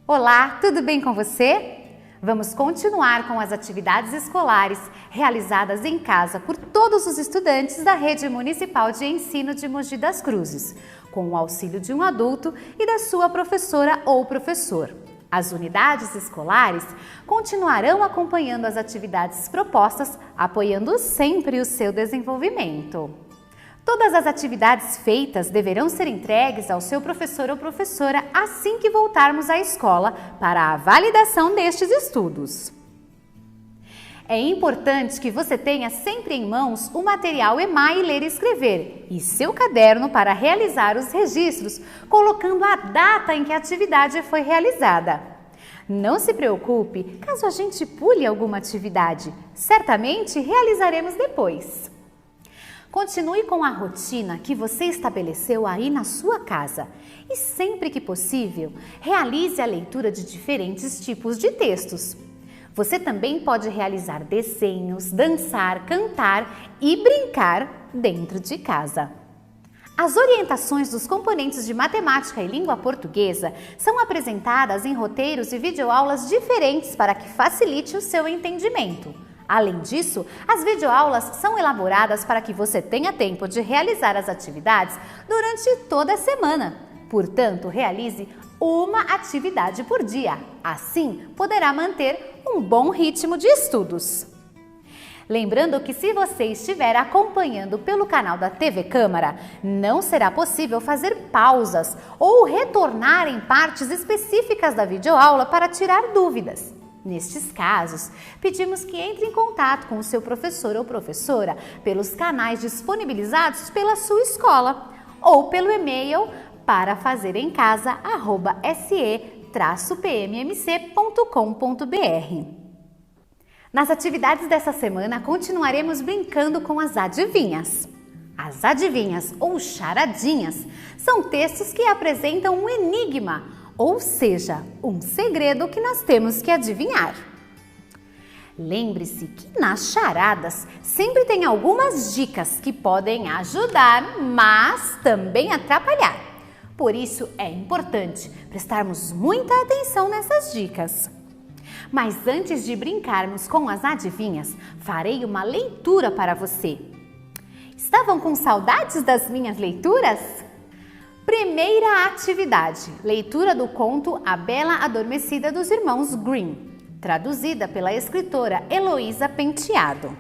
Olá, tudo bem com você? Vamos continuar com as atividades escolares realizadas em casa por todos os estudantes da Rede Municipal de Ensino de Mogi das Cruzes, com o auxílio de um adulto e da sua professora ou professor. As unidades escolares continuarão acompanhando as atividades propostas, apoiando sempre o seu desenvolvimento. Todas as atividades feitas deverão ser entregues ao seu professor ou professora assim que voltarmos à escola para a validação destes estudos. É importante que você tenha sempre em mãos o material EMAI Ler e Escrever e seu caderno para realizar os registros, colocando a data em que a atividade foi realizada. Não se preocupe caso a gente pule alguma atividade, certamente realizaremos depois. Continue com a rotina que você estabeleceu aí na sua casa e sempre que possível, realize a leitura de diferentes tipos de textos. Você também pode realizar desenhos, dançar, cantar e brincar dentro de casa. As orientações dos componentes de matemática e língua portuguesa são apresentadas em roteiros e videoaulas diferentes para que facilite o seu entendimento. Além disso, as videoaulas são elaboradas para que você tenha tempo de realizar as atividades durante toda a semana. Portanto, realize uma atividade por dia. Assim, poderá manter um bom ritmo de estudos. Lembrando que se você estiver acompanhando pelo canal da TV Câmara, não será possível fazer pausas ou retornar em partes específicas da videoaula para tirar dúvidas. Nestes casos, pedimos que entre em contato com o seu professor ou professora pelos canais disponibilizados pela sua escola ou pelo e-mail para fazeремcasa@se-pmmc.com.br. Nas atividades dessa semana, continuaremos brincando com as adivinhas. As adivinhas ou charadinhas são textos que apresentam um enigma, ou seja, um segredo que nós temos que adivinhar. Lembre-se que nas charadas sempre tem algumas dicas que podem ajudar, mas também atrapalhar. Por isso é importante prestarmos muita atenção nessas dicas. Mas antes de brincarmos com as adivinhas, farei uma leitura para você. Estavam com saudades das minhas leituras? Primeira atividade, leitura do conto A Bela Adormecida dos Irmãos Grimm, traduzida pela escritora Heloísa Penteado.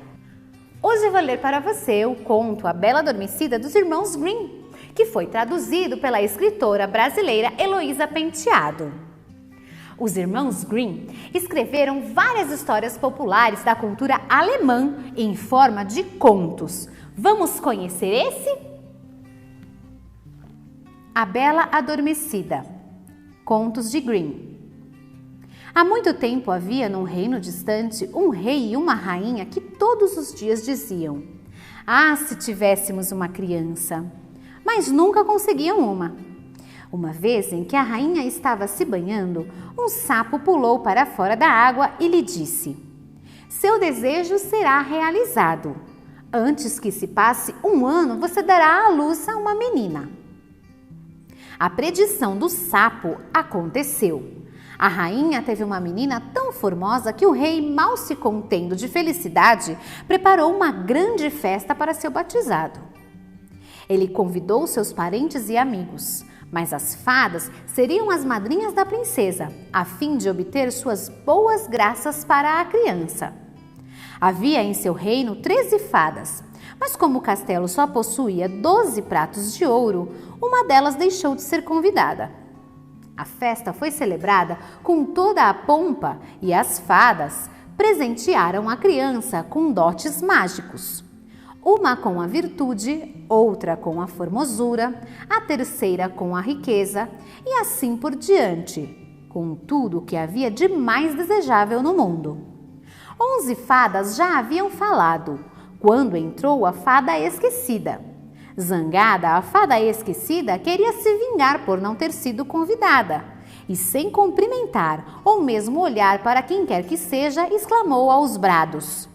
Hoje vou ler para você o conto A Bela Adormecida dos Irmãos Grimm, que foi traduzido pela escritora brasileira Heloísa Penteado. Os irmãos Grimm escreveram várias histórias populares da cultura alemã em forma de contos. Vamos conhecer esse? A Bela Adormecida, contos de Grimm. Há muito tempo havia num reino distante um rei e uma rainha que todos os dias diziam: "Ah, se tivéssemos uma criança!" Mas nunca conseguiam uma. Uma vez em que a rainha estava se banhando, um sapo pulou para fora da água e lhe disse: "Seu desejo será realizado. Antes que se passe um ano, você dará à luz a uma menina." A predição do sapo aconteceu. A rainha teve uma menina tão formosa que o rei, mal se contendo de felicidade, preparou uma grande festa para seu batizado. Ele convidou seus parentes e amigos, mas as fadas seriam as madrinhas da princesa, a fim de obter suas boas graças para a criança. Havia em seu reino 13 fadas, mas como o castelo só possuía 12 pratos de ouro, uma delas deixou de ser convidada. A festa foi celebrada com toda a pompa e as fadas presentearam a criança com dotes mágicos. Uma com a virtude, outra com a formosura, a terceira com a riqueza e assim por diante, com tudo o que havia de mais desejável no mundo. 11 fadas já haviam falado, quando entrou a fada esquecida. Zangada, a fada esquecida queria se vingar por não ter sido convidada e, sem cumprimentar ou mesmo olhar para quem quer que seja, exclamou aos brados: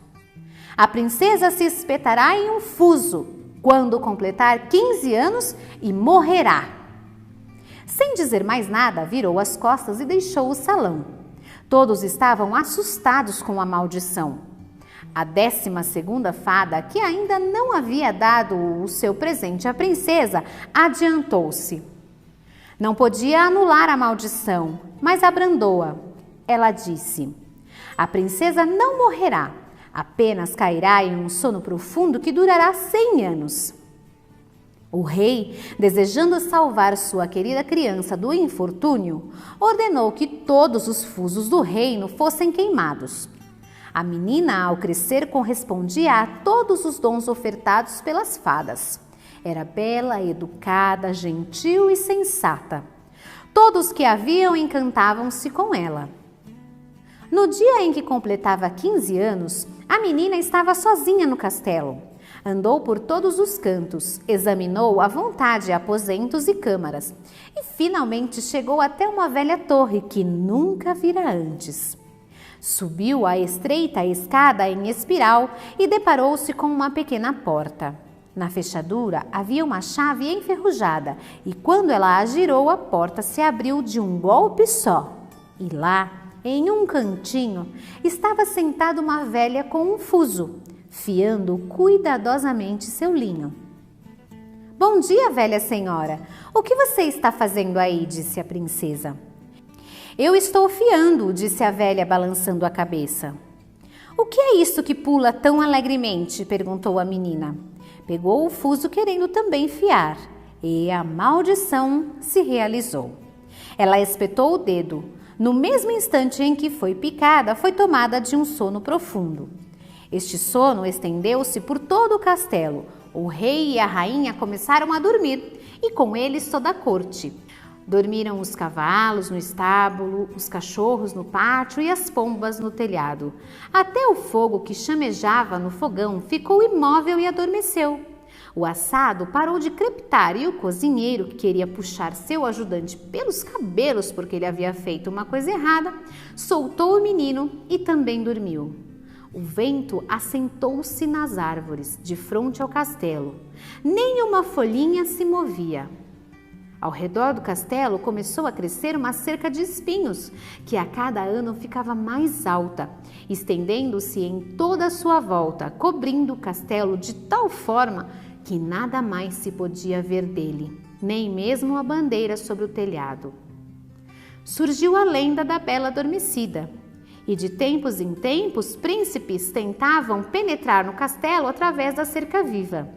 "A princesa se espetará em um fuso quando completar 15 anos e morrerá." Sem dizer mais nada, virou as costas e deixou o salão. Todos estavam assustados com a maldição. A 12ª fada, que ainda não havia dado o seu presente à princesa, adiantou-se. Não podia anular a maldição, mas abrandou-a. Ela disse: a princesa não morrerá, apenas cairá em um sono profundo que durará 100 anos. O rei, desejando salvar sua querida criança do infortúnio, ordenou que todos os fusos do reino fossem queimados. A menina, ao crescer, correspondia a todos os dons ofertados pelas fadas. Era bela, educada, gentil e sensata. Todos que a viam encantavam-se com ela. No dia em que completava 15 anos, a menina estava sozinha no castelo. Andou por todos os cantos, examinou à vontade aposentos e câmaras e finalmente chegou até uma velha torre que nunca vira antes. Subiu a estreita escada em espiral e deparou-se com uma pequena porta. Na fechadura havia uma chave enferrujada e quando ela a girou, a porta se abriu de um golpe só. E lá, em um cantinho, estava sentada uma velha com um fuso, fiando cuidadosamente seu linho. Bom dia, velha senhora. O que você está fazendo aí? Disse a princesa. Eu estou fiando, disse a velha balançando a cabeça. O que é isso que pula tão alegremente? Perguntou a menina. Pegou o fuso querendo também fiar e a maldição se realizou. Ela espetou o dedo. No mesmo instante em que foi picada, foi tomada de um sono profundo. Este sono estendeu-se por todo o castelo. O rei e a rainha começaram a dormir e com eles toda a corte. Dormiram os cavalos no estábulo, os cachorros no pátio e as pombas no telhado. Até o fogo que chamejava no fogão ficou imóvel e adormeceu. O assado parou de crepitar e o cozinheiro, que queria puxar seu ajudante pelos cabelos porque ele havia feito uma coisa errada, soltou o menino e também dormiu. O vento assentou-se nas árvores, de frente ao castelo. Nem uma folhinha se movia. Ao redor do castelo começou a crescer uma cerca de espinhos, que a cada ano ficava mais alta, estendendo-se em toda a sua volta, cobrindo o castelo de tal forma que nada mais se podia ver dele, nem mesmo a bandeira sobre o telhado. Surgiu a lenda da Bela Adormecida. E de tempos em tempos, príncipes tentavam penetrar no castelo através da cerca viva.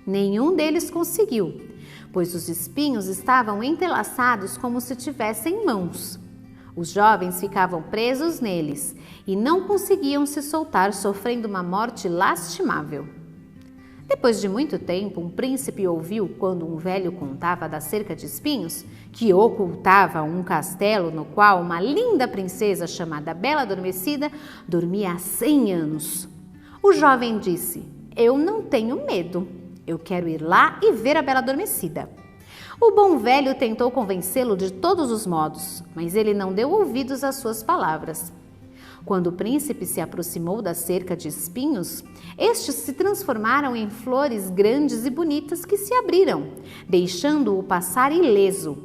Nenhum deles conseguiu, pois os espinhos estavam entrelaçados como se tivessem mãos. Os jovens ficavam presos neles e não conseguiam se soltar, sofrendo uma morte lastimável. Depois de muito tempo, um príncipe ouviu quando um velho contava da cerca de espinhos que ocultava um castelo no qual uma linda princesa chamada Bela Adormecida dormia há 100 anos. O jovem disse: eu não tenho medo, eu quero ir lá e ver a Bela Adormecida. O bom velho tentou convencê-lo de todos os modos, mas ele não deu ouvidos às suas palavras. Quando o príncipe se aproximou da cerca de espinhos, estes se transformaram em flores grandes e bonitas que se abriram, deixando-o passar ileso.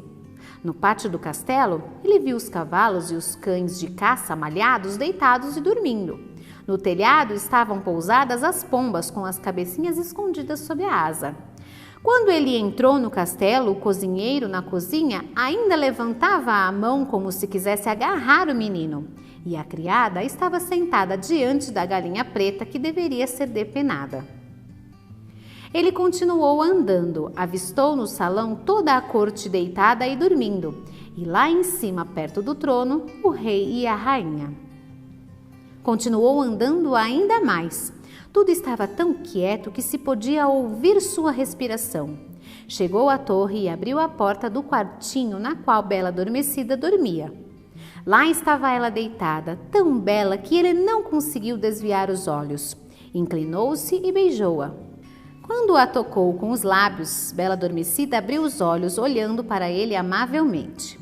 No pátio do castelo, ele viu os cavalos e os cães de caça malhados deitados e dormindo. No telhado estavam pousadas as pombas com as cabecinhas escondidas sob a asa. Quando ele entrou no castelo, o cozinheiro na cozinha ainda levantava a mão como se quisesse agarrar o menino. E a criada estava sentada diante da galinha preta que deveria ser depenada. Ele continuou andando, avistou no salão toda a corte deitada e dormindo, e lá em cima, perto do trono, o rei e a rainha. Continuou andando ainda mais. Tudo estava tão quieto que se podia ouvir sua respiração. Chegou à torre e abriu a porta do quartinho na qual Bela Adormecida dormia. Lá estava ela deitada, tão bela que ele não conseguiu desviar os olhos. Inclinou-se e beijou-a. Quando a tocou com os lábios, Bela Adormecida abriu os olhos, olhando para ele amavelmente.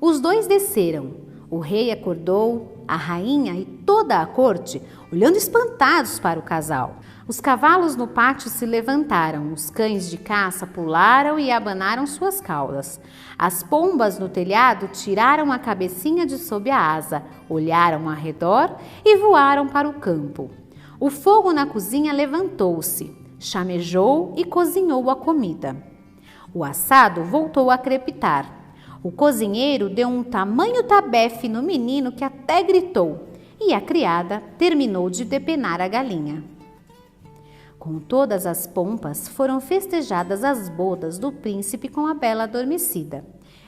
Os dois desceram. O rei acordou, a rainha e toda a corte, olhando espantados para o casal. Os cavalos no pátio se levantaram, os cães de caça pularam e abanaram suas caudas. As pombas no telhado tiraram a cabecinha de sob a asa, olharam ao redor e voaram para o campo. O fogo na cozinha levantou-se, chamejou e cozinhou a comida. O assado voltou a crepitar. O cozinheiro deu um tamanho tabefe no menino que até gritou, e a criada terminou de depenar a galinha. Com todas as pompas foram festejadas as bodas do príncipe com a bela adormecida,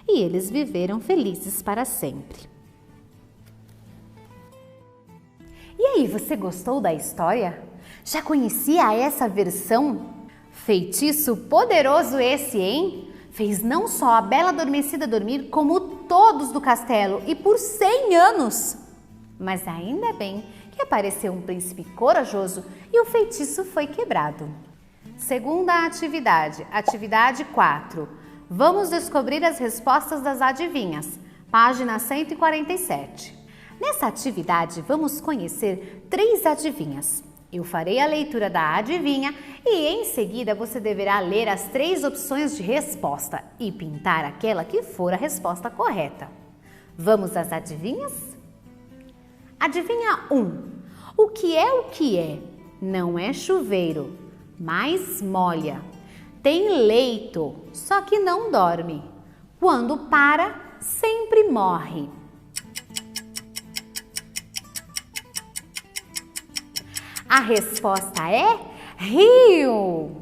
e eles viveram felizes para sempre. E aí, você gostou da história? Já conhecia essa versão? Feitiço poderoso esse, hein? Fez não só a bela adormecida dormir, como todos do castelo, e por 100 anos. Mas ainda bem que apareceu um príncipe corajoso e o feitiço foi quebrado. Segunda atividade, atividade 4. Vamos descobrir as respostas das adivinhas, página 147. Nessa atividade, vamos conhecer 3 adivinhas. Eu farei a leitura da adivinha e em seguida você deverá ler as 3 opções de resposta e pintar aquela que for a resposta correta. Vamos às adivinhas? Adivinha 1. O que é? Não é chuveiro, mas molha. Tem leito, só que não dorme. Quando para, sempre morre. A resposta é rio.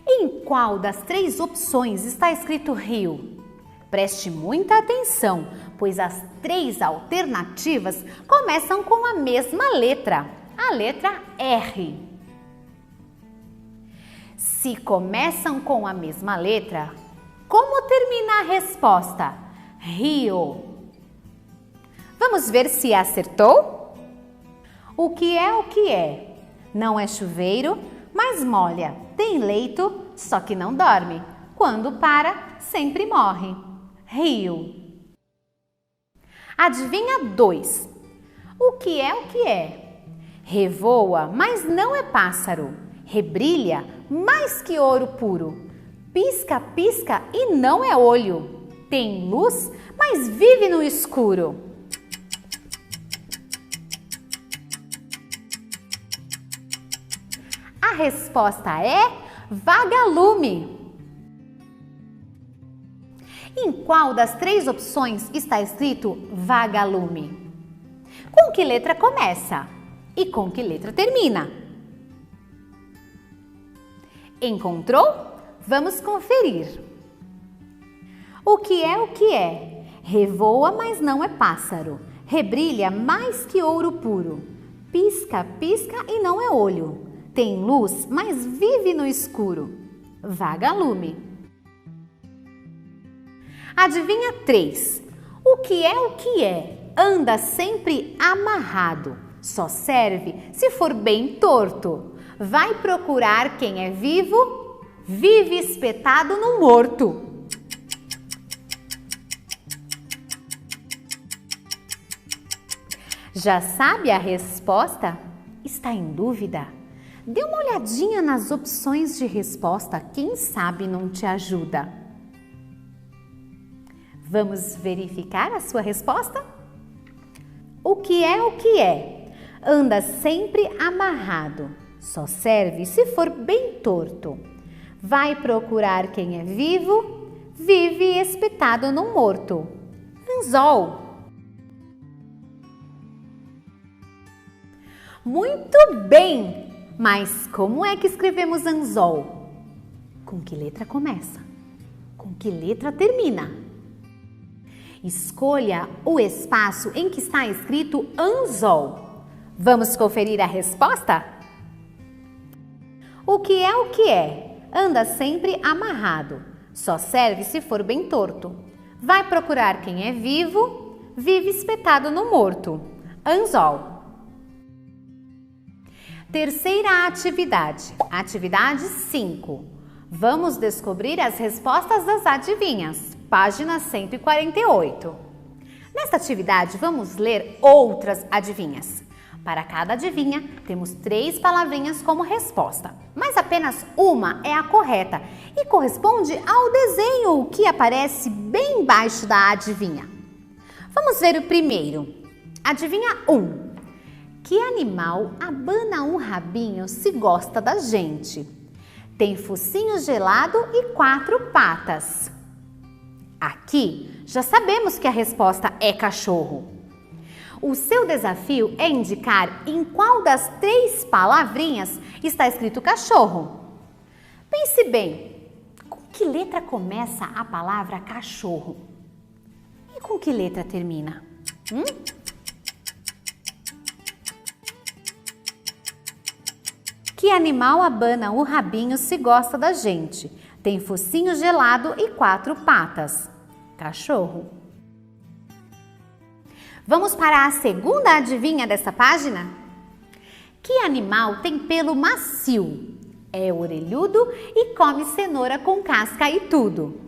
Em qual das 3 opções está escrito rio? Preste muita atenção, pois as 3 alternativas começam com a mesma letra, a letra R. Se começam com a mesma letra, como termina a resposta? Rio. Vamos ver se acertou? O que é? Não é chuveiro, mas molha. Tem leito, só que não dorme. Quando para, sempre morre. Rio. Adivinha 2. O que é? Revoa, mas não é pássaro. Rebrilha, mais que ouro puro. Pisca, pisca e não é olho. Tem luz, mas vive no escuro. A resposta é vagalume. Em qual das 3 opções está escrito vagalume? Com que letra começa? E com que letra termina? Encontrou? Vamos conferir. O que é? Revoa, mas não é pássaro. Rebrilha mais que ouro puro. Pisca, pisca e não é olho. Tem luz, mas vive no escuro. Vagalume. Adivinha 3. O que é? Anda sempre amarrado. Só serve se for bem torto. Vai procurar quem é vivo, vive espetado no morto. Já sabe a resposta? Está em dúvida? Dê uma olhadinha nas opções de resposta, quem sabe não te ajuda. Vamos verificar a sua resposta? O que é? Anda sempre amarrado. Só serve se for bem torto. Vai procurar quem é vivo, vive espetado no morto. Anzol. Muito bem! Mas como é que escrevemos anzol? Com que letra começa? Com que letra termina? Escolha o espaço em que está escrito anzol. Vamos conferir a resposta? O que é? Anda sempre amarrado. Só serve se for bem torto. Vai procurar quem é vivo, vive espetado no morto. Anzol. Terceira atividade, atividade 5. Vamos descobrir as respostas das adivinhas, página 148. Nesta atividade, vamos ler outras adivinhas, Para cada adivinha, temos 3 palavrinhas como resposta, mas apenas uma é a correta e corresponde ao desenho que aparece bem embaixo da adivinha. Vamos ver o primeiro. Adivinha 1. Que animal abana um rabinho se gosta da gente? Tem focinho gelado e 4 patas. Aqui, já sabemos que a resposta é cachorro. O seu desafio é indicar em qual das 3 palavrinhas está escrito cachorro. Pense bem, com que letra começa a palavra cachorro? E com que letra termina? Que animal abana o rabinho se gosta da gente? Tem focinho gelado e 4 patas. Cachorro. Vamos para a segunda adivinha dessa página? Que animal tem pelo macio? É orelhudo e come cenoura com casca e tudo.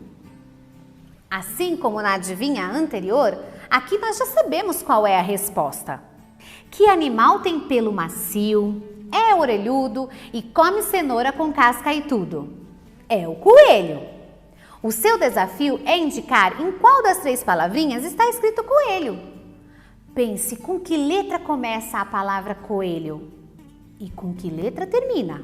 Assim como na adivinha anterior, aqui nós já sabemos qual é a resposta. Que animal tem pelo macio? É orelhudo e come cenoura com casca e tudo. É o coelho. O seu desafio é indicar em qual das 3 palavrinhas está escrito coelho. Pense com que letra começa a palavra coelho e com que letra termina.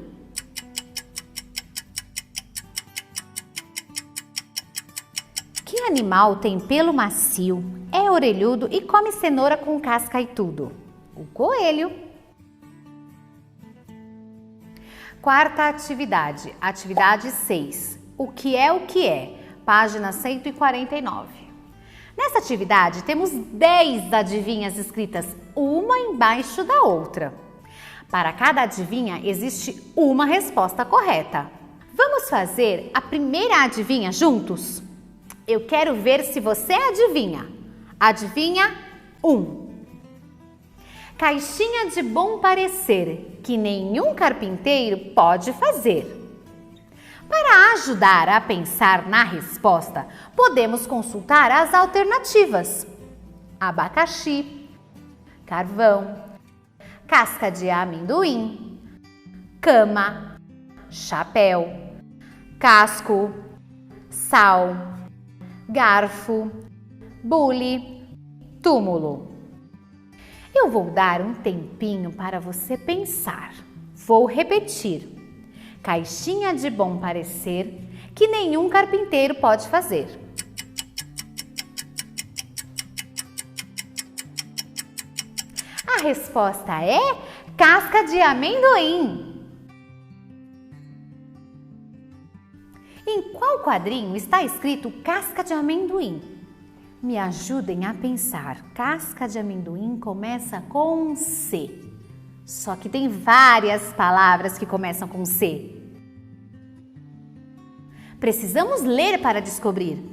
Que animal tem pelo macio, é orelhudo e come cenoura com casca e tudo? O coelho. Quarta atividade, atividade 6. O que é? Página 149. Nessa atividade, temos 10 adivinhas escritas, uma embaixo da outra. Para cada adivinha, existe uma resposta correta. Vamos fazer a primeira adivinha juntos? Eu quero ver se você adivinha. Adivinha 1. Caixinha de bom parecer, que nenhum carpinteiro pode fazer. Para ajudar a pensar na resposta, podemos consultar as alternativas: abacaxi, carvão, casca de amendoim, cama, chapéu, casco, sal, garfo, bule, túmulo. Eu vou dar um tempinho para você pensar. Vou repetir. Caixinha de bom parecer, que nenhum carpinteiro pode fazer. A resposta é casca de amendoim. Em qual quadrinho está escrito casca de amendoim? Me ajudem a pensar. Casca de amendoim começa com C. Só que tem várias palavras que começam com C. Precisamos ler para descobrir.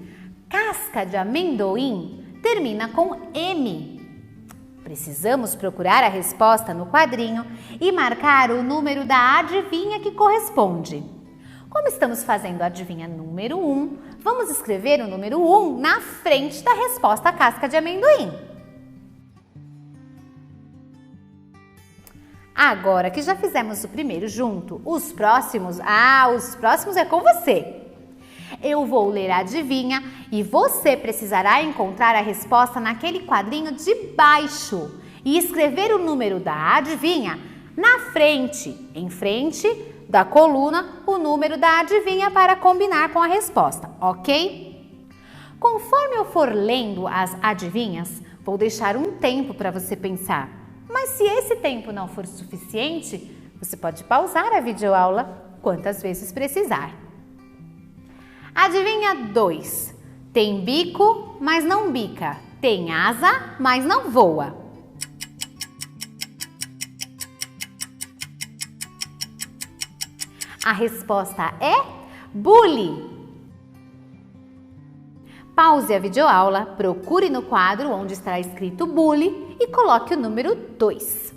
Casca de amendoim termina com M. Precisamos procurar a resposta no quadrinho e marcar o número da adivinha que corresponde. Como estamos fazendo a adivinha número 1, vamos escrever o número 1 na frente da resposta casca de amendoim. Agora que já fizemos o primeiro junto, os próximos é com você. Eu vou ler a adivinha e você precisará encontrar a resposta naquele quadrinho de baixo e escrever o número da adivinha na frente, em frente da coluna, o número da adivinha para combinar com a resposta, ok? Conforme eu for lendo as adivinhas, vou deixar um tempo para você pensar. Mas se esse tempo não for suficiente, você pode pausar a videoaula quantas vezes precisar. Adivinha 2. Tem bico, mas não bica. Tem asa, mas não voa. A resposta é bule. Pause a videoaula, procure no quadro onde está escrito bule e coloque o número 2.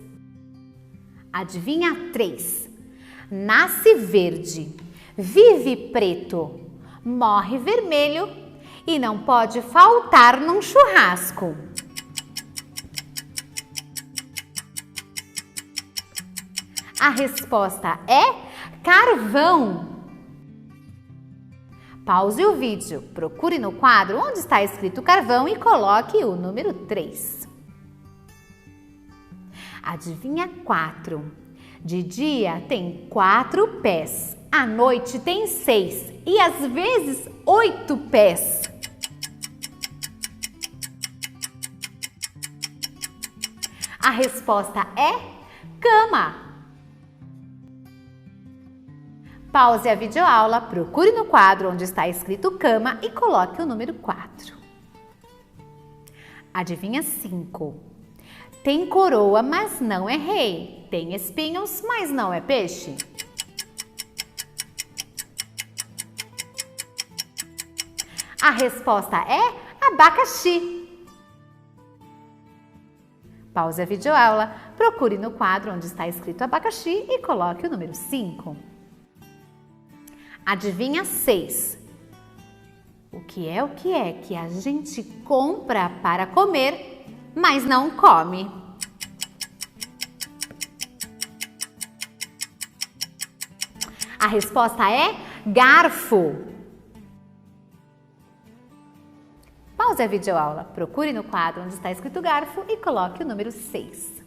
Adivinha 3. Nasce verde, vive preto, morre vermelho e não pode faltar num churrasco. A resposta é carvão. Pause o vídeo, procure no quadro onde está escrito carvão e coloque o número 3. Adivinha 4. De dia tem 4 pés, à noite tem 6 e às vezes 8 pés. A resposta é cama. Pause a videoaula, procure no quadro onde está escrito cama e coloque o número 4. Adivinha 5. Tem coroa, mas não é rei. Tem espinhos, mas não é peixe. A resposta é abacaxi. Pause a videoaula, procure no quadro onde está escrito abacaxi e coloque o número 5. Adivinha 6. O que é que a gente compra para comer, mas não come? A resposta é garfo. Pause a videoaula, procure no quadro onde está escrito garfo e coloque o número 6.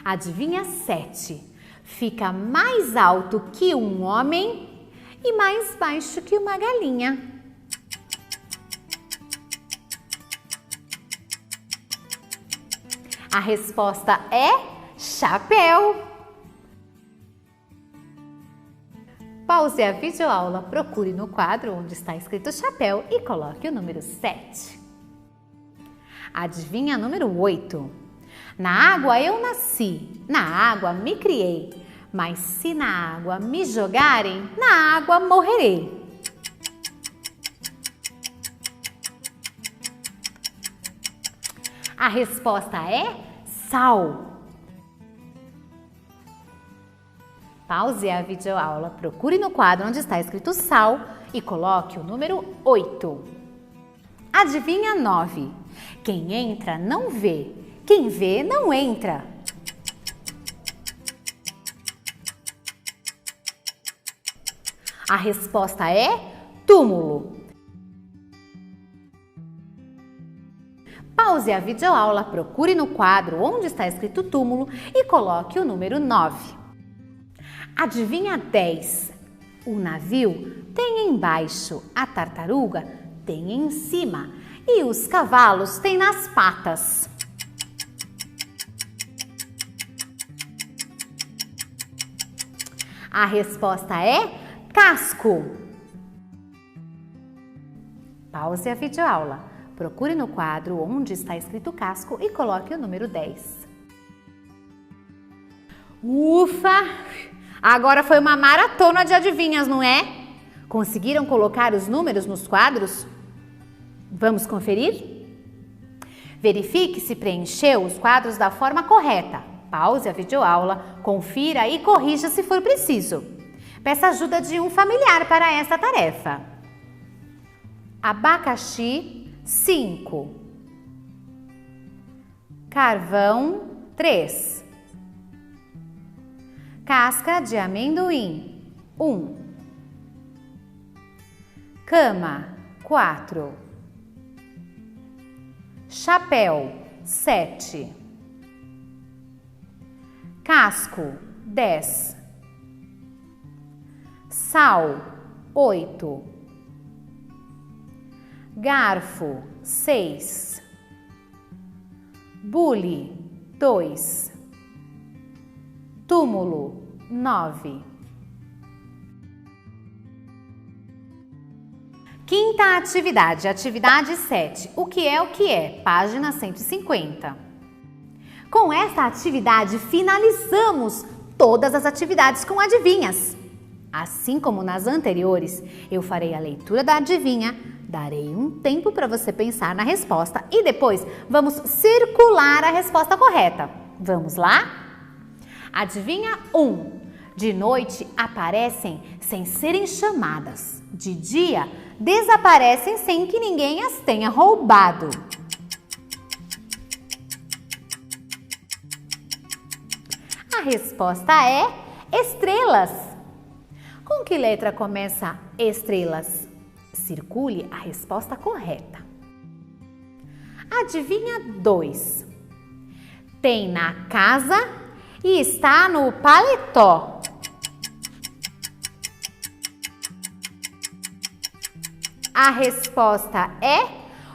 Adivinha 7. Fica mais alto que um homem e mais baixo que uma galinha. A resposta é chapéu. Pause a videoaula, procure no quadro onde está escrito chapéu e coloque o número 7. Adivinha número 8. Na água eu nasci, na água me criei, mas se na água me jogarem, na água morrerei. A resposta é sal. Pause a videoaula, procure no quadro onde está escrito sal e coloque o número 8. Adivinha 9. Quem entra não vê, quem vê não entra. A resposta é túmulo. Pause a videoaula, procure no quadro onde está escrito túmulo e coloque o número 9. Adivinha 10. O navio tem embaixo, a tartaruga tem em cima e os cavalos têm nas patas. A resposta é casco. Pause a videoaula. Procure no quadro onde está escrito casco e coloque o número 10. Ufa! Agora foi uma maratona de adivinhas, não é? Conseguiram colocar os números nos quadros? Vamos conferir? Verifique se preencheu os quadros da forma correta. Pause a videoaula, confira e corrija se for preciso. Peça ajuda de um familiar para esta tarefa. Abacaxi, 5. Carvão, 3. Casca de amendoim, 1. Cama, 4. Chapéu, 7. Casco, 10. Sal, 8. Garfo, 6. Bule, 2. Túmulo, 9. Quinta atividade, atividade 7. O que é? Página 150. Com esta atividade, finalizamos todas as atividades com adivinhas. Assim como nas anteriores, eu farei a leitura da adivinha, darei um tempo para você pensar na resposta e depois vamos circular a resposta correta. Vamos lá? Adivinha 1. De noite aparecem sem serem chamadas. De dia desaparecem sem que ninguém as tenha roubado. A resposta é estrelas. Com que letra começa estrelas? Circule a resposta correta. Adivinha 2. Tem na casa e está no paletó. A resposta é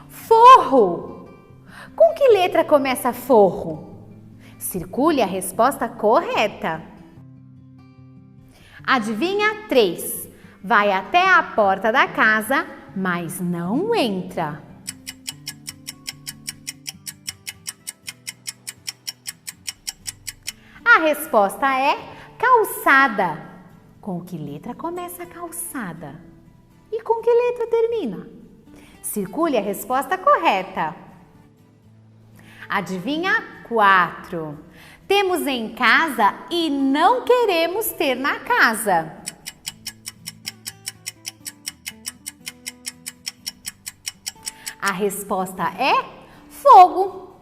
forro. Com que letra começa forro? Circule a resposta correta. Adivinha 3. Vai até a porta da casa, mas não entra. A resposta é calçada. Com que letra começa a calçada? E com que letra termina? Circule a resposta correta. Adivinha 4. Temos em casa e não queremos ter na casa. A resposta é fogo.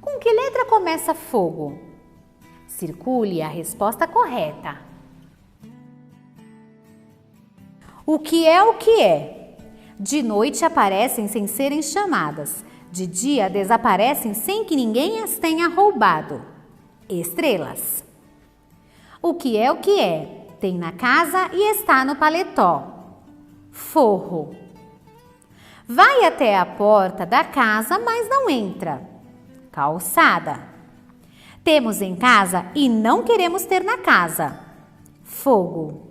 Com que letra começa fogo? Circule a resposta correta. O que é o que é? De noite aparecem sem serem chamadas. De dia desaparecem sem que ninguém as tenha roubado. Estrelas. O que é o que é? Tem na casa e está no paletó. Forro. Vai até a porta da casa, mas não entra. Calçada. Temos em casa e não queremos ter na casa. Fogo.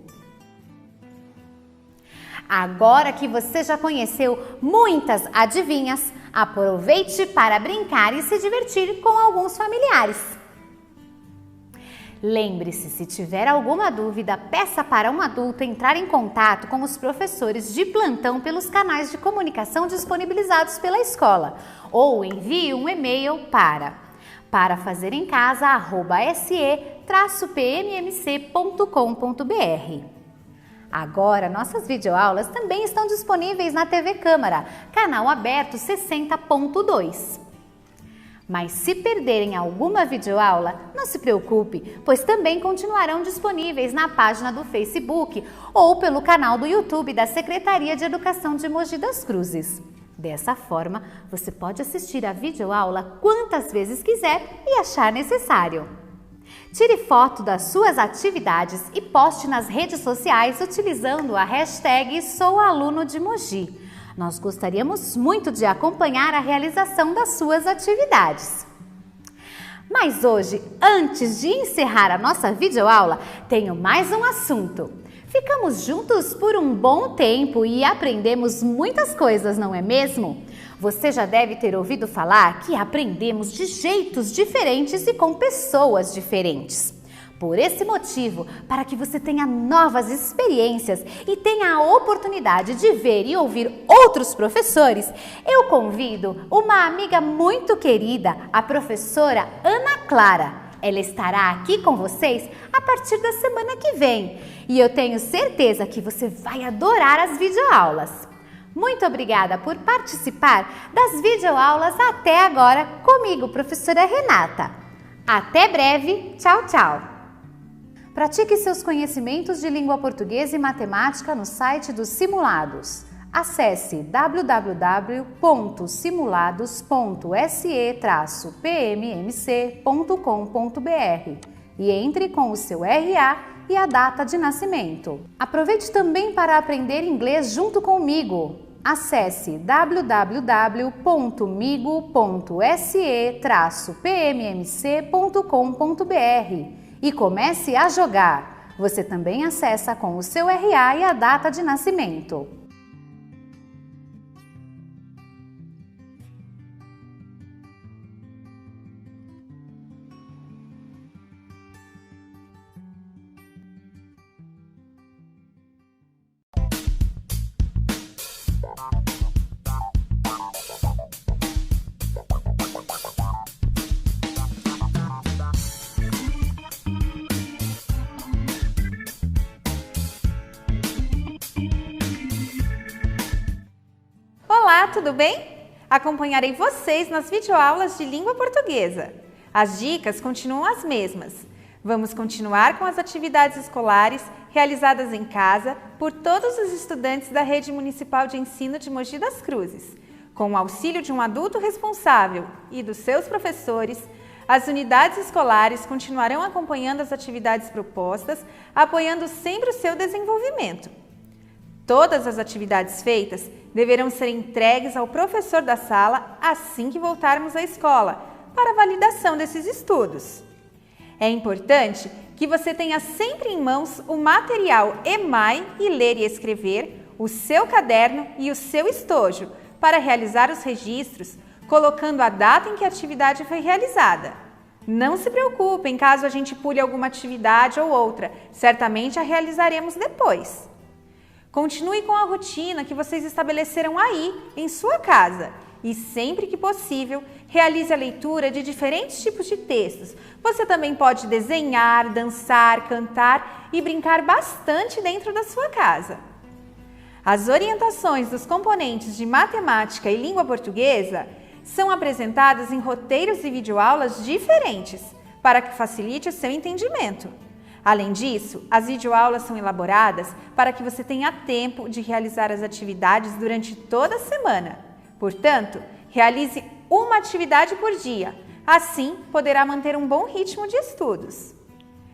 Agora que você já conheceu muitas adivinhas, aproveite para brincar e se divertir com alguns familiares. Lembre-se, se tiver alguma dúvida, peça para um adulto entrar em contato com os professores de plantão pelos canais de comunicação disponibilizados pela escola ou envie um e-mail para fazerencasa@se-pmmc.com.br. Agora, nossas videoaulas também estão disponíveis na TV Câmara, canal aberto 60.2. Mas se perderem alguma videoaula, não se preocupe, pois também continuarão disponíveis na página do Facebook ou pelo canal do YouTube da Secretaria de Educação de Mogi das Cruzes. Dessa forma, você pode assistir a videoaula quantas vezes quiser e achar necessário. Tire foto das suas atividades e poste nas redes sociais utilizando a hashtag #SouAlunoDeMogi. Nós gostaríamos muito de acompanhar a realização das suas atividades. Mas hoje, antes de encerrar a nossa videoaula, tenho mais um assunto. Ficamos juntos por um bom tempo e aprendemos muitas coisas, não é mesmo? Você já deve ter ouvido falar que aprendemos de jeitos diferentes e com pessoas diferentes. Por esse motivo, para que você tenha novas experiências e tenha a oportunidade de ver e ouvir outros professores, eu convido uma amiga muito querida, a professora Ana Clara. Ela estará aqui com vocês a partir da semana que vem e eu tenho certeza que você vai adorar as videoaulas. Muito obrigada por participar das videoaulas até agora comigo, professora Renata. Até breve, tchau, tchau! Pratique seus conhecimentos de língua portuguesa e matemática no site dos Simulados. Acesse www.simulados.se-pmmc.com.br e entre com o seu RA e a data de nascimento. Aproveite também para aprender inglês junto comigo. Acesse www.migo.se-pmmc.com.br e comece a jogar. Você também acessa com o seu RA e a data de nascimento. Olá, tudo bem? Acompanharei vocês nas videoaulas de língua portuguesa. As dicas continuam as mesmas. Vamos continuar com as atividades escolares realizadas em casa por todos os estudantes da Rede Municipal de Ensino de Mogi das Cruzes. Com o auxílio de um adulto responsável e dos seus professores, as unidades escolares continuarão acompanhando as atividades propostas, apoiando sempre o seu desenvolvimento. Todas as atividades feitas deverão ser entregues ao professor da sala assim que voltarmos à escola, para validação desses estudos. É importante que você tenha sempre em mãos o material EMAI e Ler e Escrever, o seu caderno e o seu estojo, para realizar os registros, colocando a data em que a atividade foi realizada. Não se preocupem caso a gente pule alguma atividade ou outra, certamente a realizaremos depois. Continue com a rotina que vocês estabeleceram aí, em sua casa, e sempre que possível, realize a leitura de diferentes tipos de textos. Você também pode desenhar, dançar, cantar e brincar bastante dentro da sua casa. As orientações dos componentes de matemática e língua portuguesa são apresentadas em roteiros e videoaulas diferentes, para que facilite o seu entendimento. Além disso, as videoaulas são elaboradas para que você tenha tempo de realizar as atividades durante toda a semana. Portanto, realize uma atividade por dia, assim poderá manter um bom ritmo de estudos.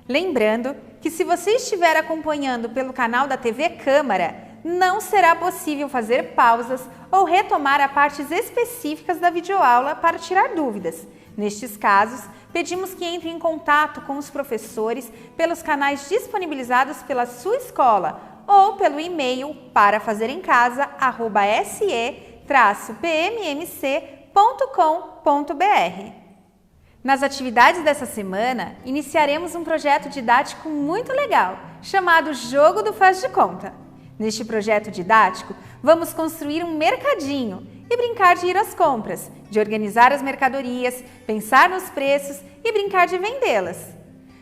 Lembrando que se você estiver acompanhando pelo canal da TV Câmara, não será possível fazer pausas ou retomar a partes específicas da videoaula para tirar dúvidas. Nestes casos, pedimos que entre em contato com os professores pelos canais disponibilizados pela sua escola ou pelo e-mail parafazeremcasa@se-pmmc.com.br. Nas atividades dessa semana, iniciaremos um projeto didático muito legal, chamado Jogo do Faz de Conta. Neste projeto didático, vamos construir um mercadinho e brincar de ir às compras, de organizar as mercadorias, pensar nos preços e brincar de vendê-las.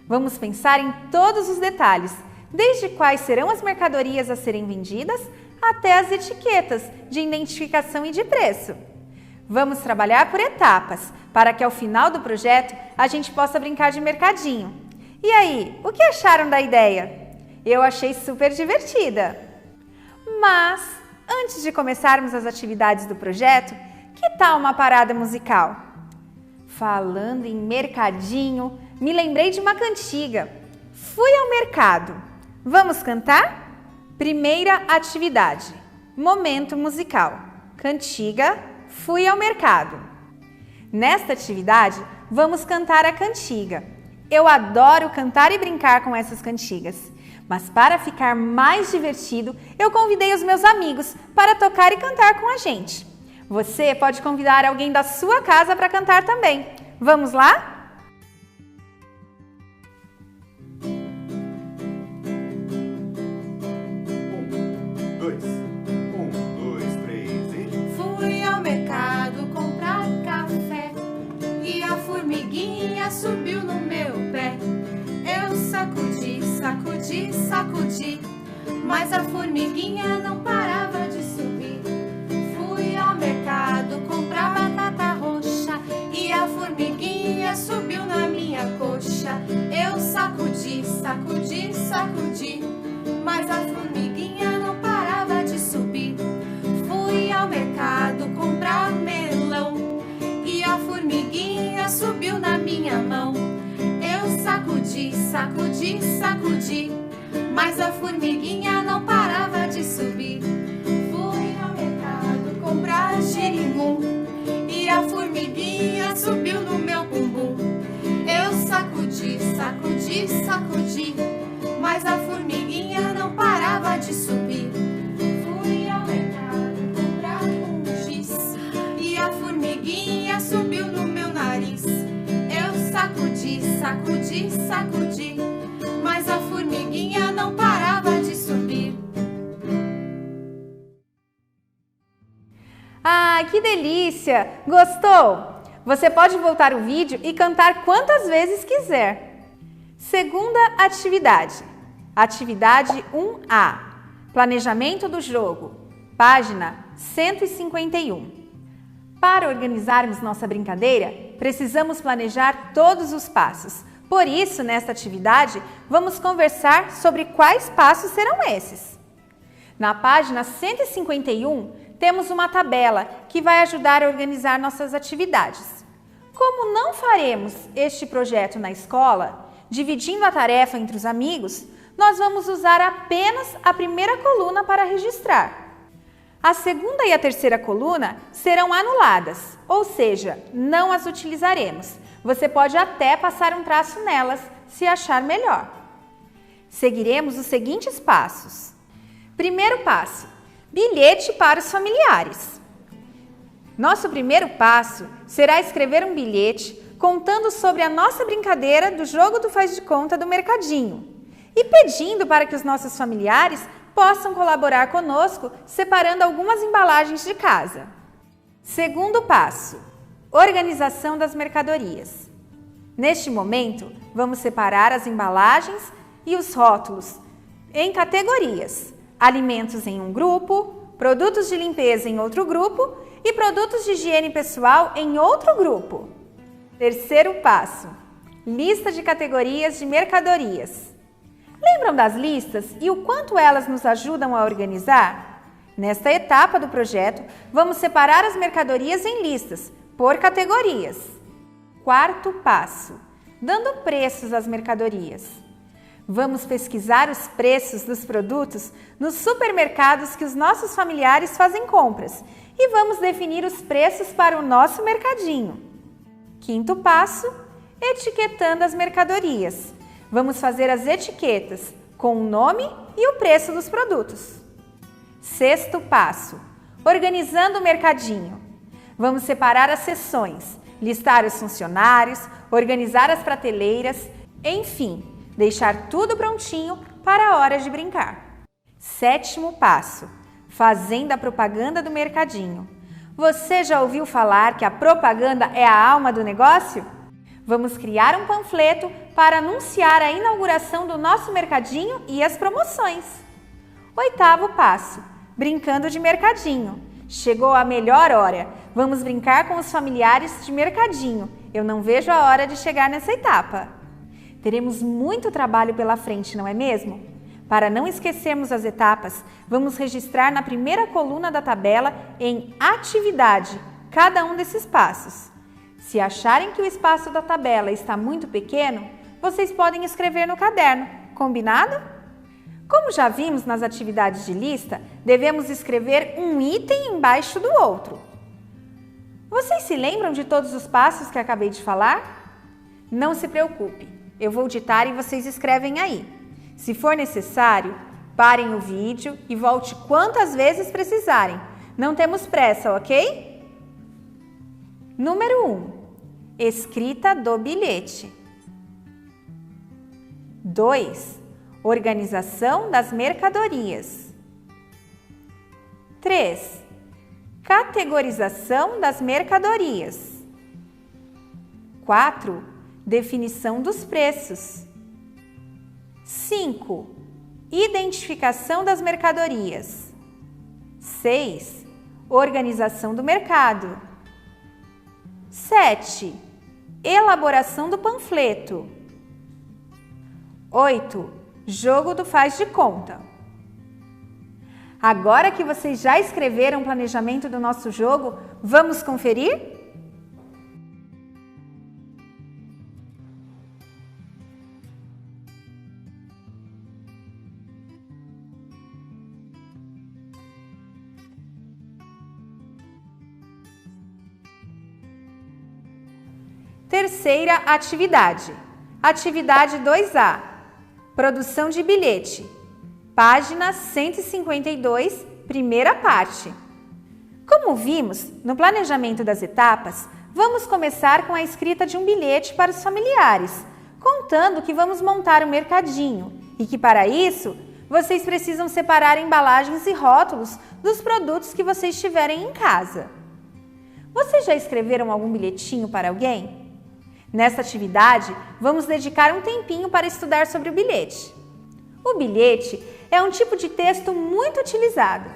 Vamos pensar em todos os detalhes, desde quais serão as mercadorias a serem vendidas até as etiquetas de identificação e de preço. Vamos trabalhar por etapas, para que ao final do projeto a gente possa brincar de mercadinho. E aí, o que acharam da ideia? Eu achei super divertida. Mas, antes de começarmos as atividades do projeto, que tal uma parada musical? Falando em mercadinho, me lembrei de uma cantiga. Fui ao mercado. Vamos cantar? Primeira atividade. Momento musical. Cantiga, fui ao mercado. Nesta atividade, vamos cantar a cantiga. Eu adoro cantar e brincar com essas cantigas. Mas para ficar mais divertido, eu convidei os meus amigos para tocar e cantar com a gente. Você pode convidar alguém da sua casa para cantar também. Vamos lá? Fui ao mercado comprar café e a formiguinha subiu no meu pé. Eu sacudi, sacudi, sacudi, mas a formiguinha não parava de subir. Fui ao mercado comprar batata roxa e a formiguinha subiu na minha coxa. Eu sacudi, sacudi, sacudi, mas a formiguinha não parava de subir. Fui ao mercado comprar melão e a formiguinha subiu na minha mão. Eu sacudi, sacudi, sacudi, mas a formiguinha não parava de subir. Fui ao mercado comprar girimum e a formiguinha subiu no meu bumbum. Eu sacudi, sacudi, sacudi, mas a formiguinha não parava de subir. Fui ao mercado comprar um giz e a formiguinha subiu no meu nariz. Eu sacudi, sacudi, sacudi, mas a formiguinha não parava de subir. Ah, que delícia! Gostou? Você pode voltar o vídeo e cantar quantas vezes quiser. Segunda atividade. Atividade 1A. Planejamento do jogo. Página 151. Para organizarmos nossa brincadeira, precisamos planejar todos os passos. Por isso, nesta atividade, vamos conversar sobre quais passos serão esses. Na página 151, temos uma tabela que vai ajudar a organizar nossas atividades. Como não faremos este projeto na escola, dividindo a tarefa entre os amigos, nós vamos usar apenas a primeira coluna para registrar. A segunda e a terceira coluna serão anuladas, ou seja, não as utilizaremos. Você pode até passar um traço nelas, se achar melhor. Seguiremos os seguintes passos. Primeiro passo: bilhete para os familiares. Nosso primeiro passo será escrever um bilhete contando sobre a nossa brincadeira do jogo do faz de conta do mercadinho e pedindo para que os nossos familiares possam colaborar conosco separando algumas embalagens de casa. Segundo passo: organização das mercadorias. Neste momento, vamos separar as embalagens e os rótulos em categorias: alimentos em um grupo, produtos de limpeza em outro grupo e produtos de higiene pessoal em outro grupo. Terceiro passo: lista de categorias de mercadorias. Lembram das listas e o quanto elas nos ajudam a organizar? Nesta etapa do projeto, vamos separar as mercadorias em listas, por categorias. Quarto passo: dando preços às mercadorias. Vamos pesquisar os preços dos produtos nos supermercados que os nossos familiares fazem compras e vamos definir os preços para o nosso mercadinho. Quinto passo: etiquetando as mercadorias. Vamos fazer as etiquetas com o nome e o preço dos produtos. Sexto passo: organizando o mercadinho. Vamos separar as seções, listar os funcionários, organizar as prateleiras, enfim, deixar tudo prontinho para a hora de brincar. Sétimo passo: fazendo a propaganda do mercadinho. Você já ouviu falar que a propaganda é a alma do negócio? Vamos criar um panfleto para anunciar a inauguração do nosso mercadinho e as promoções. Oitavo passo: brincando de mercadinho. Chegou a melhor hora. Vamos brincar com os familiares de mercadinho. Eu não vejo a hora de chegar nessa etapa. Teremos muito trabalho pela frente, não é mesmo? Para não esquecermos as etapas, vamos registrar na primeira coluna da tabela em atividade cada um desses passos. Se acharem que o espaço da tabela está muito pequeno, vocês podem escrever no caderno, combinado? Como já vimos nas atividades de lista, devemos escrever um item embaixo do outro. Vocês se lembram de todos os passos que acabei de falar? Não se preocupe, eu vou ditar e vocês escrevem aí. Se for necessário, parem o vídeo e volte quantas vezes precisarem. Não temos pressa, ok? Número 1. Escrita do bilhete. 2. Organização das mercadorias. 3. Categorização das mercadorias. 4. Definição dos preços. 5. Identificação das mercadorias. 6. Organização do mercado. 7. Elaboração do panfleto. 8. Jogo do faz de conta. Agora que vocês já escreveram o planejamento do nosso jogo, vamos conferir? Terceira atividade. Atividade 2A. Produção de bilhete. Página 152, primeira parte. Como vimos, no planejamento das etapas, vamos começar com a escrita de um bilhete para os familiares, contando que vamos montar um mercadinho e que, para isso, vocês precisam separar embalagens e rótulos dos produtos que vocês tiverem em casa. Vocês já escreveram algum bilhetinho para alguém? Nesta atividade, vamos dedicar um tempinho para estudar sobre o bilhete. O bilhete é um tipo de texto muito utilizado.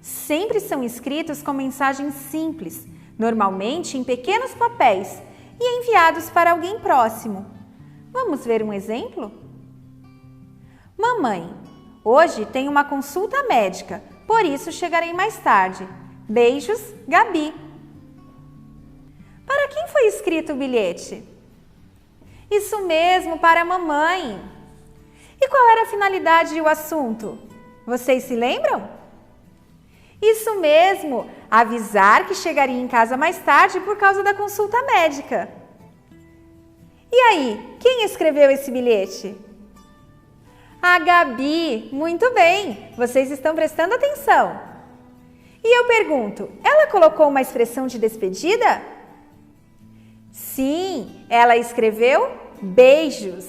Sempre são escritos com mensagens simples, normalmente em pequenos papéis, e enviados para alguém próximo. Vamos ver um exemplo? Mamãe, hoje tenho uma consulta médica, por isso chegarei mais tarde. Beijos, Gabi. Para quem foi escrito o bilhete? Isso mesmo, para a mamãe. E qual era a finalidade e o assunto? Vocês se lembram? Isso mesmo, avisar que chegaria em casa mais tarde por causa da consulta médica. E aí, quem escreveu esse bilhete? A Gabi, muito bem, vocês estão prestando atenção. E eu pergunto, ela colocou uma expressão de despedida? Sim, ela escreveu beijos.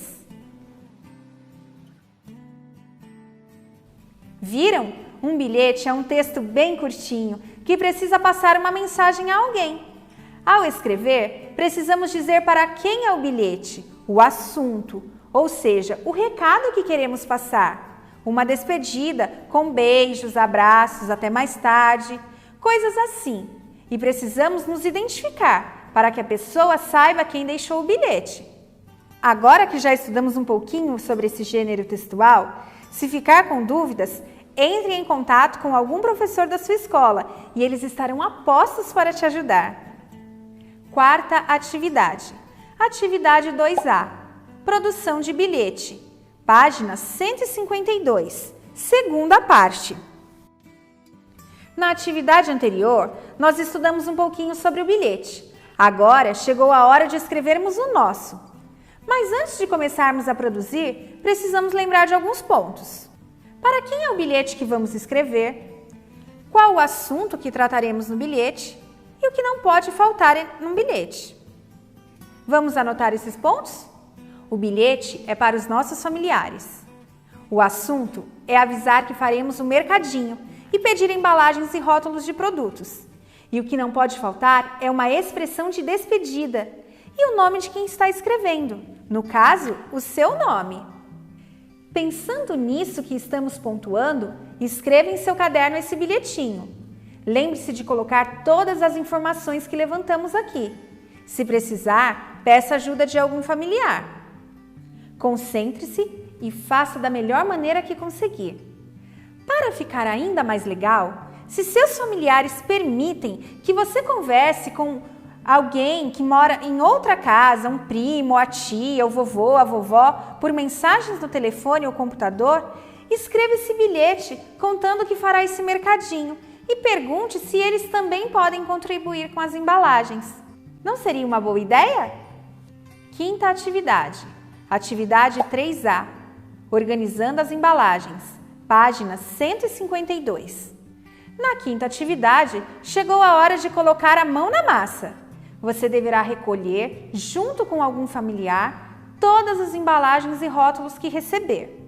Viram? Um bilhete é um texto bem curtinho que precisa passar uma mensagem a alguém. Ao escrever, precisamos dizer para quem é o bilhete, o assunto, ou seja, o recado que queremos passar. Uma despedida com beijos, abraços, até mais tarde, coisas assim. E precisamos nos identificar para que a pessoa saiba quem deixou o bilhete. Agora que já estudamos um pouquinho sobre esse gênero textual, se ficar com dúvidas, entre em contato com algum professor da sua escola e eles estarão a postos para te ajudar. Quarta atividade. Atividade 2A. Produção de bilhete. Página 152. Segunda parte. Na atividade anterior, nós estudamos um pouquinho sobre o bilhete. Agora chegou a hora de escrevermos o nosso. Mas antes de começarmos a produzir, precisamos lembrar de alguns pontos. Para quem é o bilhete que vamos escrever? Qual o assunto que trataremos no bilhete? E o que não pode faltar num bilhete? Vamos anotar esses pontos? O bilhete é para os nossos familiares. O assunto é avisar que faremos um mercadinho e pedir embalagens e rótulos de produtos. E o que não pode faltar é uma expressão de despedida e o nome de quem está escrevendo, no caso, o seu nome. Pensando nisso que estamos pontuando, escreva em seu caderno esse bilhetinho. Lembre-se de colocar todas as informações que levantamos aqui. Se precisar, peça ajuda de algum familiar. Concentre-se e faça da melhor maneira que conseguir. Para ficar ainda mais legal, se seus familiares permitem que você converse com alguém que mora em outra casa, um primo, a tia, o vovô, a vovó, por mensagens no telefone ou computador, escreva esse bilhete contando que fará esse mercadinho e pergunte se eles também podem contribuir com as embalagens. Não seria uma boa ideia? Quinta atividade. Atividade 3A. Organizando as embalagens. Página 152. Na quinta atividade, chegou a hora de colocar a mão na massa. Você deverá recolher, junto com algum familiar, todas as embalagens e rótulos que receber.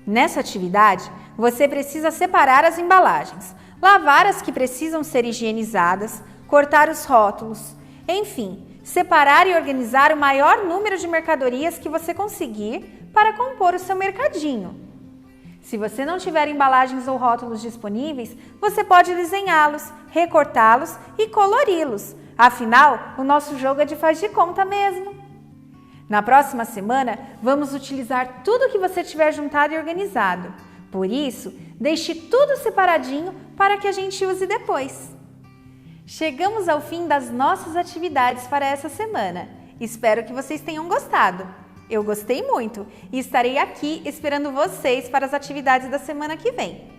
Nessa atividade, você precisa separar as embalagens, lavar as que precisam ser higienizadas, cortar os rótulos, enfim, separar e organizar o maior número de mercadorias que você conseguir para compor o seu mercadinho. Se você não tiver embalagens ou rótulos disponíveis, você pode desenhá-los, recortá-los e colori-los. Afinal, o nosso jogo é de faz de conta mesmo. Na próxima semana, vamos utilizar tudo que você tiver juntado e organizado. Por isso, deixe tudo separadinho para que a gente use depois. Chegamos ao fim das nossas atividades para essa semana. Espero que vocês tenham gostado. Eu gostei muito e estarei aqui esperando vocês para as atividades da semana que vem.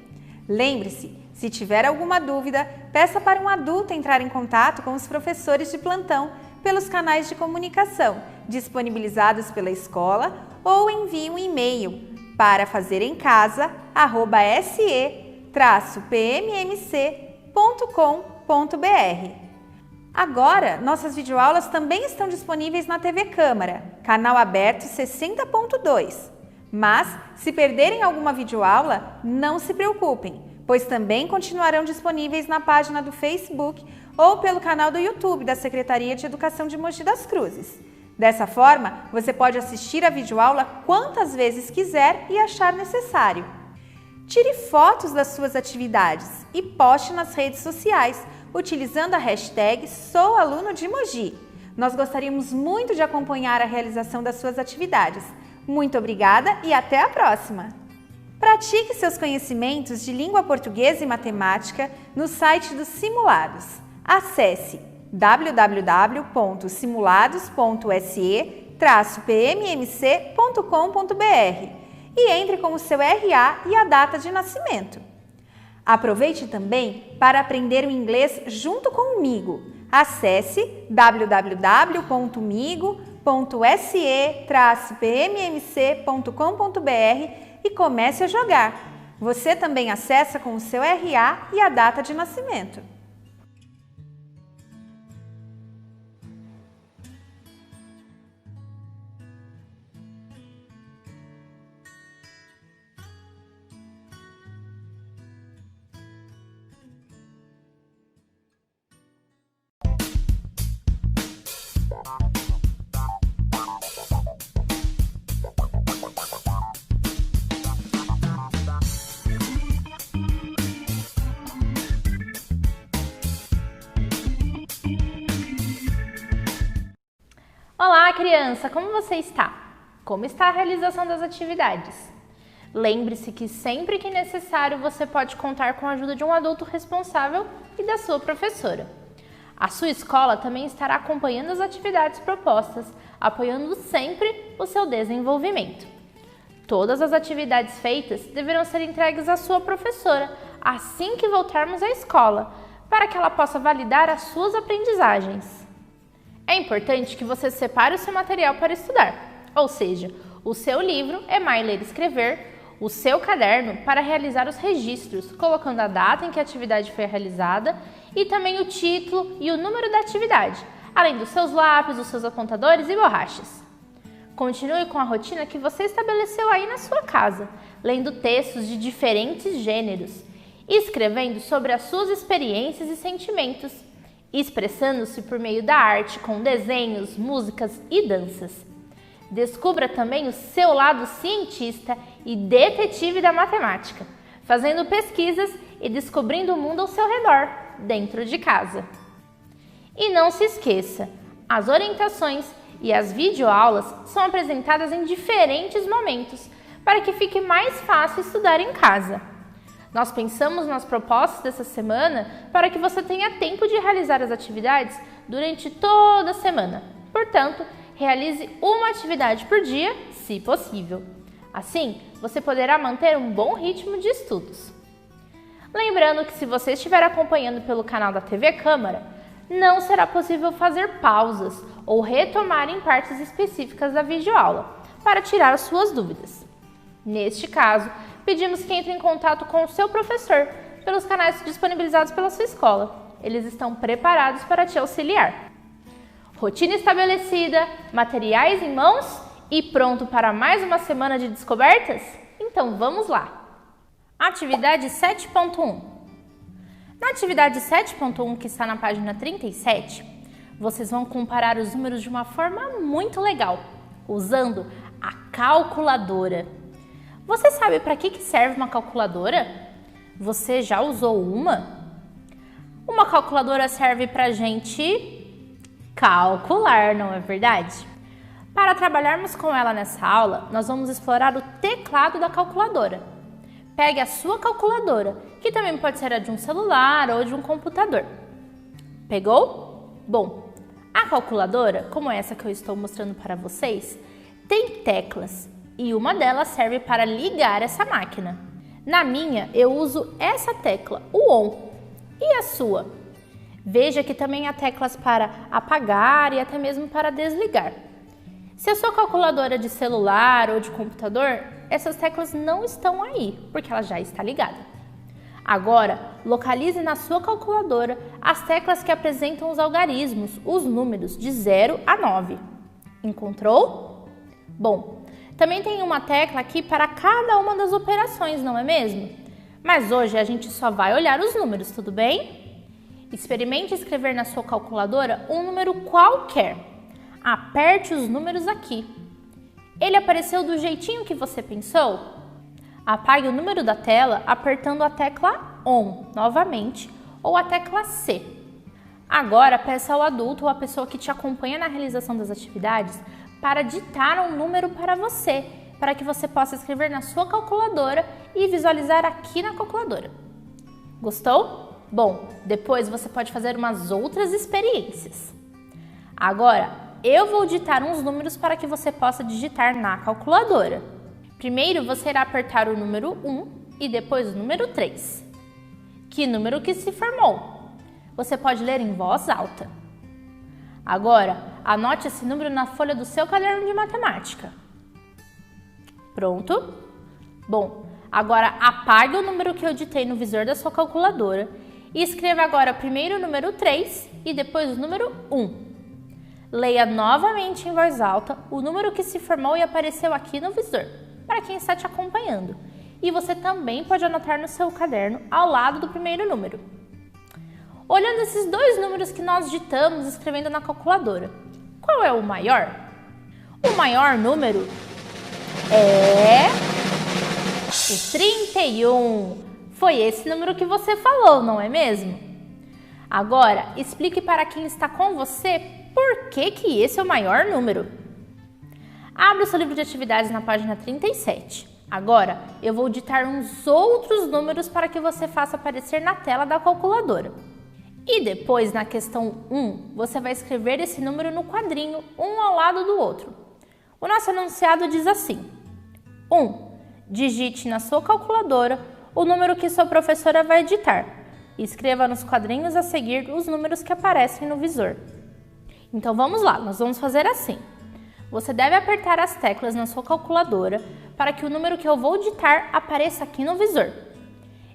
Lembre-se, se tiver alguma dúvida, peça para um adulto entrar em contato com os professores de plantão pelos canais de comunicação disponibilizados pela escola ou envie um e-mail para fazeremcasa@se-pmmc.com.br. Agora, nossas videoaulas também estão disponíveis na TV Câmara, canal aberto 60.2. Mas, se perderem alguma videoaula, não se preocupem, pois também continuarão disponíveis na página do Facebook ou pelo canal do YouTube da Secretaria de Educação de Mogi das Cruzes. Dessa forma, você pode assistir a videoaula quantas vezes quiser e achar necessário. Tire fotos das suas atividades e poste nas redes sociais, utilizando a hashtag SouAlunoDeMogi. Nós gostaríamos muito de acompanhar a realização das suas atividades. Muito obrigada e até a próxima! Pratique seus conhecimentos de língua portuguesa e matemática no site dos Simulados. Acesse www.simulados.se-pmmc.com.br e entre com o seu RA e a data de nascimento. Aproveite também para aprender o inglês junto comigo. Acesse www.migo.se-pmmc.com.br e comece a jogar. Você também acessa com o seu RA e a data de nascimento. Olá, criança! Como você está? Como está a realização das atividades? Lembre-se que sempre que necessário você pode contar com a ajuda de um adulto responsável e da sua professora. A sua escola também estará acompanhando as atividades propostas, apoiando sempre o seu desenvolvimento. Todas as atividades feitas deverão ser entregues à sua professora assim que voltarmos à escola, para que ela possa validar as suas aprendizagens. É importante que você separe o seu material para estudar, ou seja, o seu livro EMAI Ler e Escrever, o seu caderno para realizar os registros, colocando a data em que a atividade foi realizada e também o título e o número da atividade, além dos seus lápis, os seus apontadores e borrachas. Continue com a rotina que você estabeleceu aí na sua casa, lendo textos de diferentes gêneros, escrevendo sobre as suas experiências e sentimentos, expressando-se por meio da arte com desenhos, músicas e danças. Descubra também o seu lado cientista e detetive da matemática, fazendo pesquisas e descobrindo o mundo ao seu redor, dentro de casa. E não se esqueça, as orientações e as videoaulas são apresentadas em diferentes momentos, para que fique mais fácil estudar em casa. Nós pensamos nas propostas dessa semana para que você tenha tempo de realizar as atividades durante toda a semana. Portanto, realize uma atividade por dia, se possível. Assim, você poderá manter um bom ritmo de estudos. Lembrando que se você estiver acompanhando pelo canal da TV Câmara, não será possível fazer pausas ou retomar em partes específicas da videoaula para tirar as suas dúvidas. Neste caso, pedimos que entre em contato com o seu professor pelos canais disponibilizados pela sua escola. Eles estão preparados para te auxiliar. Rotina estabelecida, materiais em mãos e pronto para mais uma semana de descobertas? Então vamos lá! Atividade 7.1. Na atividade 7.1, que está na página 37, vocês vão comparar os números de uma forma muito legal, usando a calculadora. Você sabe para que serve uma calculadora? Você já usou uma? Uma calculadora serve para a gente calcular, não é verdade? Para trabalharmos com ela nessa aula, nós vamos explorar o teclado da calculadora. Pegue a sua calculadora, que também pode ser a de um celular ou de um computador. Pegou? Bom, a calculadora, como essa que eu estou mostrando para vocês, tem teclas. E uma delas serve para ligar essa máquina. Na minha, eu uso essa tecla, o ON. E a sua? Veja que também há teclas para apagar e até mesmo para desligar. Se a sua calculadora é de celular ou de computador, essas teclas não estão aí, porque ela já está ligada. Agora, localize na sua calculadora as teclas que apresentam os algarismos, os números de 0 a 9. Encontrou? Bom, também tem uma tecla aqui para cada uma das operações, não é mesmo? Mas hoje a gente só vai olhar os números, tudo bem? Experimente escrever na sua calculadora um número qualquer. Aperte os números aqui. Ele apareceu do jeitinho que você pensou? Apague o número da tela apertando a tecla ON novamente ou a tecla C. Agora, peça ao adulto ou à pessoa que te acompanha na realização das atividades para ditar um número para você, para que você possa escrever na sua calculadora e visualizar aqui na calculadora. Gostou? Bom, depois você pode fazer umas outras experiências. Agora, eu vou ditar uns números para que você possa digitar na calculadora. Primeiro, você irá apertar o número 1 e depois o número 3. Que número que se formou? Você pode ler em voz alta. Agora, anote esse número na folha do seu caderno de matemática. Pronto? Bom, agora apague o número que eu ditei no visor da sua calculadora e escreva agora primeiro o número 3 e depois o número 1. Leia novamente em voz alta o número que se formou e apareceu aqui no visor, para quem está te acompanhando. E você também pode anotar no seu caderno ao lado do primeiro número. Olhando esses dois números que nós ditamos escrevendo na calculadora, qual é o maior? O maior número é o 31. Foi esse número que você falou, não é mesmo? Agora, explique para quem está com você por que esse é o maior número. Abra o seu livro de atividades na página 37. Agora, eu vou ditar uns outros números para que você faça aparecer na tela da calculadora. E depois, na questão 1, você vai escrever esse número no quadrinho, um ao lado do outro. O nosso enunciado diz assim: 1. Digite na sua calculadora o número que sua professora vai ditar. E escreva nos quadrinhos a seguir os números que aparecem no visor. Então vamos lá, nós vamos fazer assim. Você deve apertar as teclas na sua calculadora para que o número que eu vou ditar apareça aqui no visor.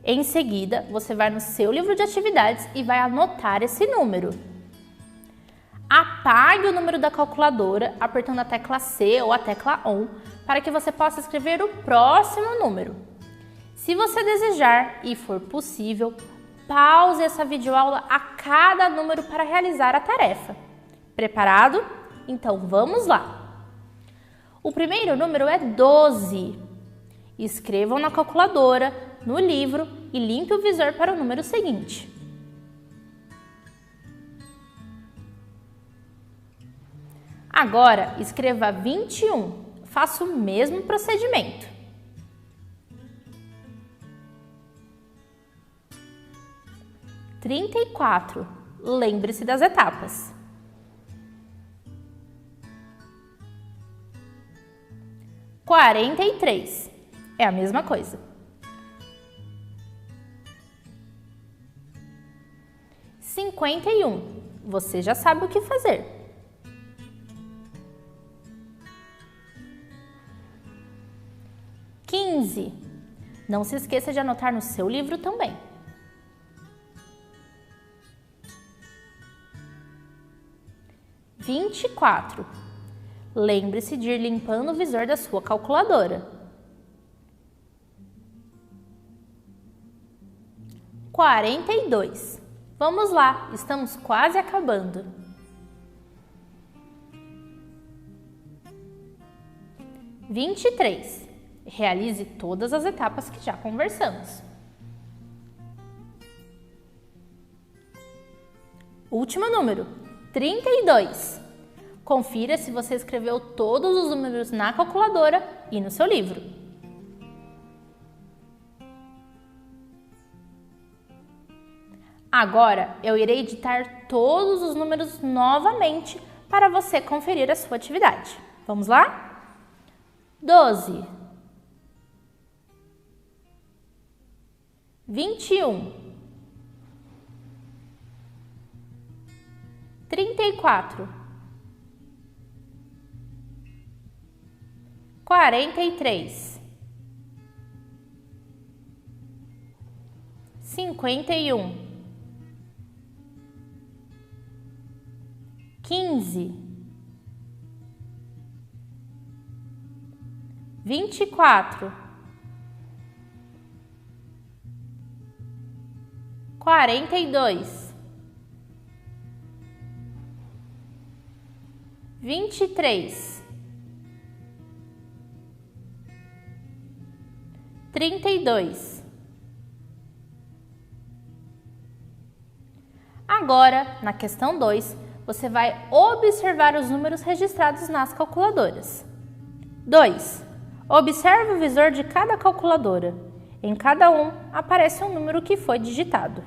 Em seguida, você vai no seu livro de atividades e vai anotar esse número. Apague o número da calculadora apertando a tecla C ou a tecla ON para que você possa escrever o próximo número. Se você desejar e for possível, pause essa videoaula a cada número para realizar a tarefa. Preparado? Então vamos lá! O primeiro número é 12. Escrevam na calculadora, no livro e limpe o visor para o número seguinte. Agora, escreva 21. Faça o mesmo procedimento. – 34. Lembre-se das etapas. 43. É a mesma coisa. 51. Você já sabe o que fazer. 15. Não se esqueça de anotar no seu livro também. 24. Lembre-se de ir limpando o visor da sua calculadora. 42. Vamos lá, estamos quase acabando. 23. Realize todas as etapas que já conversamos. Último número, 32. Confira se você escreveu todos os números na calculadora e no seu livro. Agora, eu irei editar todos os números novamente para você conferir a sua atividade. Vamos lá? 12. 21. 34. 43. 51. 15. 24. 42. 23. 32. Agora, na questão 2, você vai observar os números registrados nas calculadoras. 2. Observe o visor de cada calculadora. Em cada um aparece um número que foi digitado.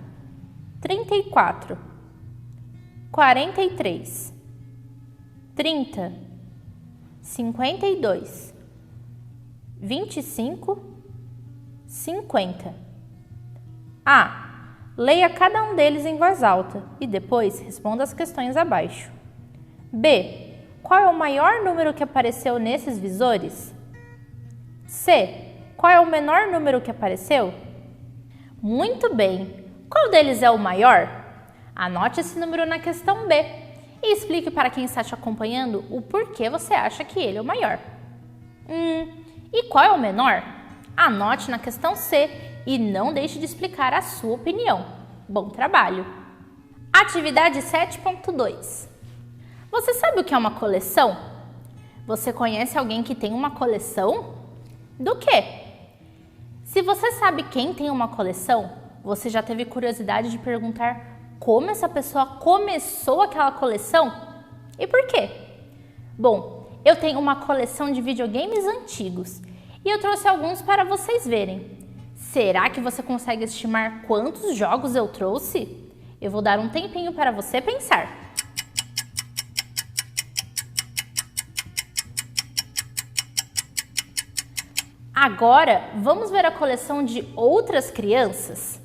34, 43, 30, 52, 25, 50. A. Leia cada um deles em voz alta e depois responda as questões abaixo. B. Qual é o maior número que apareceu nesses visores? C. Qual é o menor número que apareceu? Muito bem! Qual deles é o maior? Anote esse número na questão B e explique para quem está te acompanhando o porquê você acha que ele é o maior. E qual é o menor? Anote na questão C e não deixe de explicar a sua opinião. Bom trabalho! Atividade 7.2. Você sabe o que é uma coleção? Você conhece alguém que tem uma coleção? Do quê? Se você sabe quem tem uma coleção, você já teve curiosidade de perguntar como essa pessoa começou aquela coleção? E por quê? Bom, eu tenho uma coleção de videogames antigos e eu trouxe alguns para vocês verem. Será que você consegue estimar quantos jogos eu trouxe? Eu vou dar um tempinho para você pensar. Agora, vamos ver a coleção de outras crianças?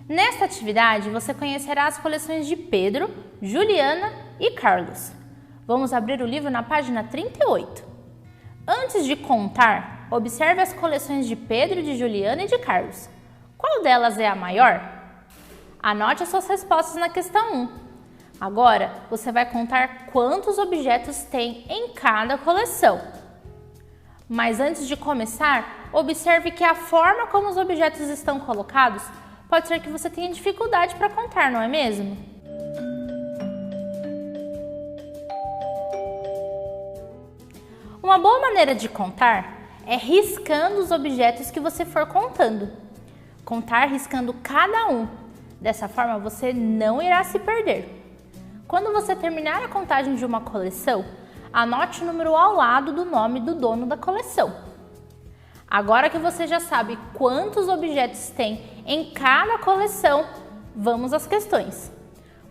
Nesta atividade, você conhecerá as coleções de Pedro, Juliana e Carlos. Vamos abrir o livro na página 38. Antes de contar, observe as coleções de Pedro, de Juliana e de Carlos. Qual delas é a maior? Anote as suas respostas na questão 1. Agora, você vai contar quantos objetos tem em cada coleção. Mas antes de começar, observe que a forma como os objetos estão colocados pode ser que você tenha dificuldade para contar, não é mesmo? Uma boa maneira de contar é riscando os objetos que você for contando. Contar riscando cada um. Dessa forma, você não irá se perder. Quando você terminar a contagem de uma coleção, anote o número ao lado do nome do dono da coleção. Agora que você já sabe quantos objetos tem em cada coleção, vamos às questões.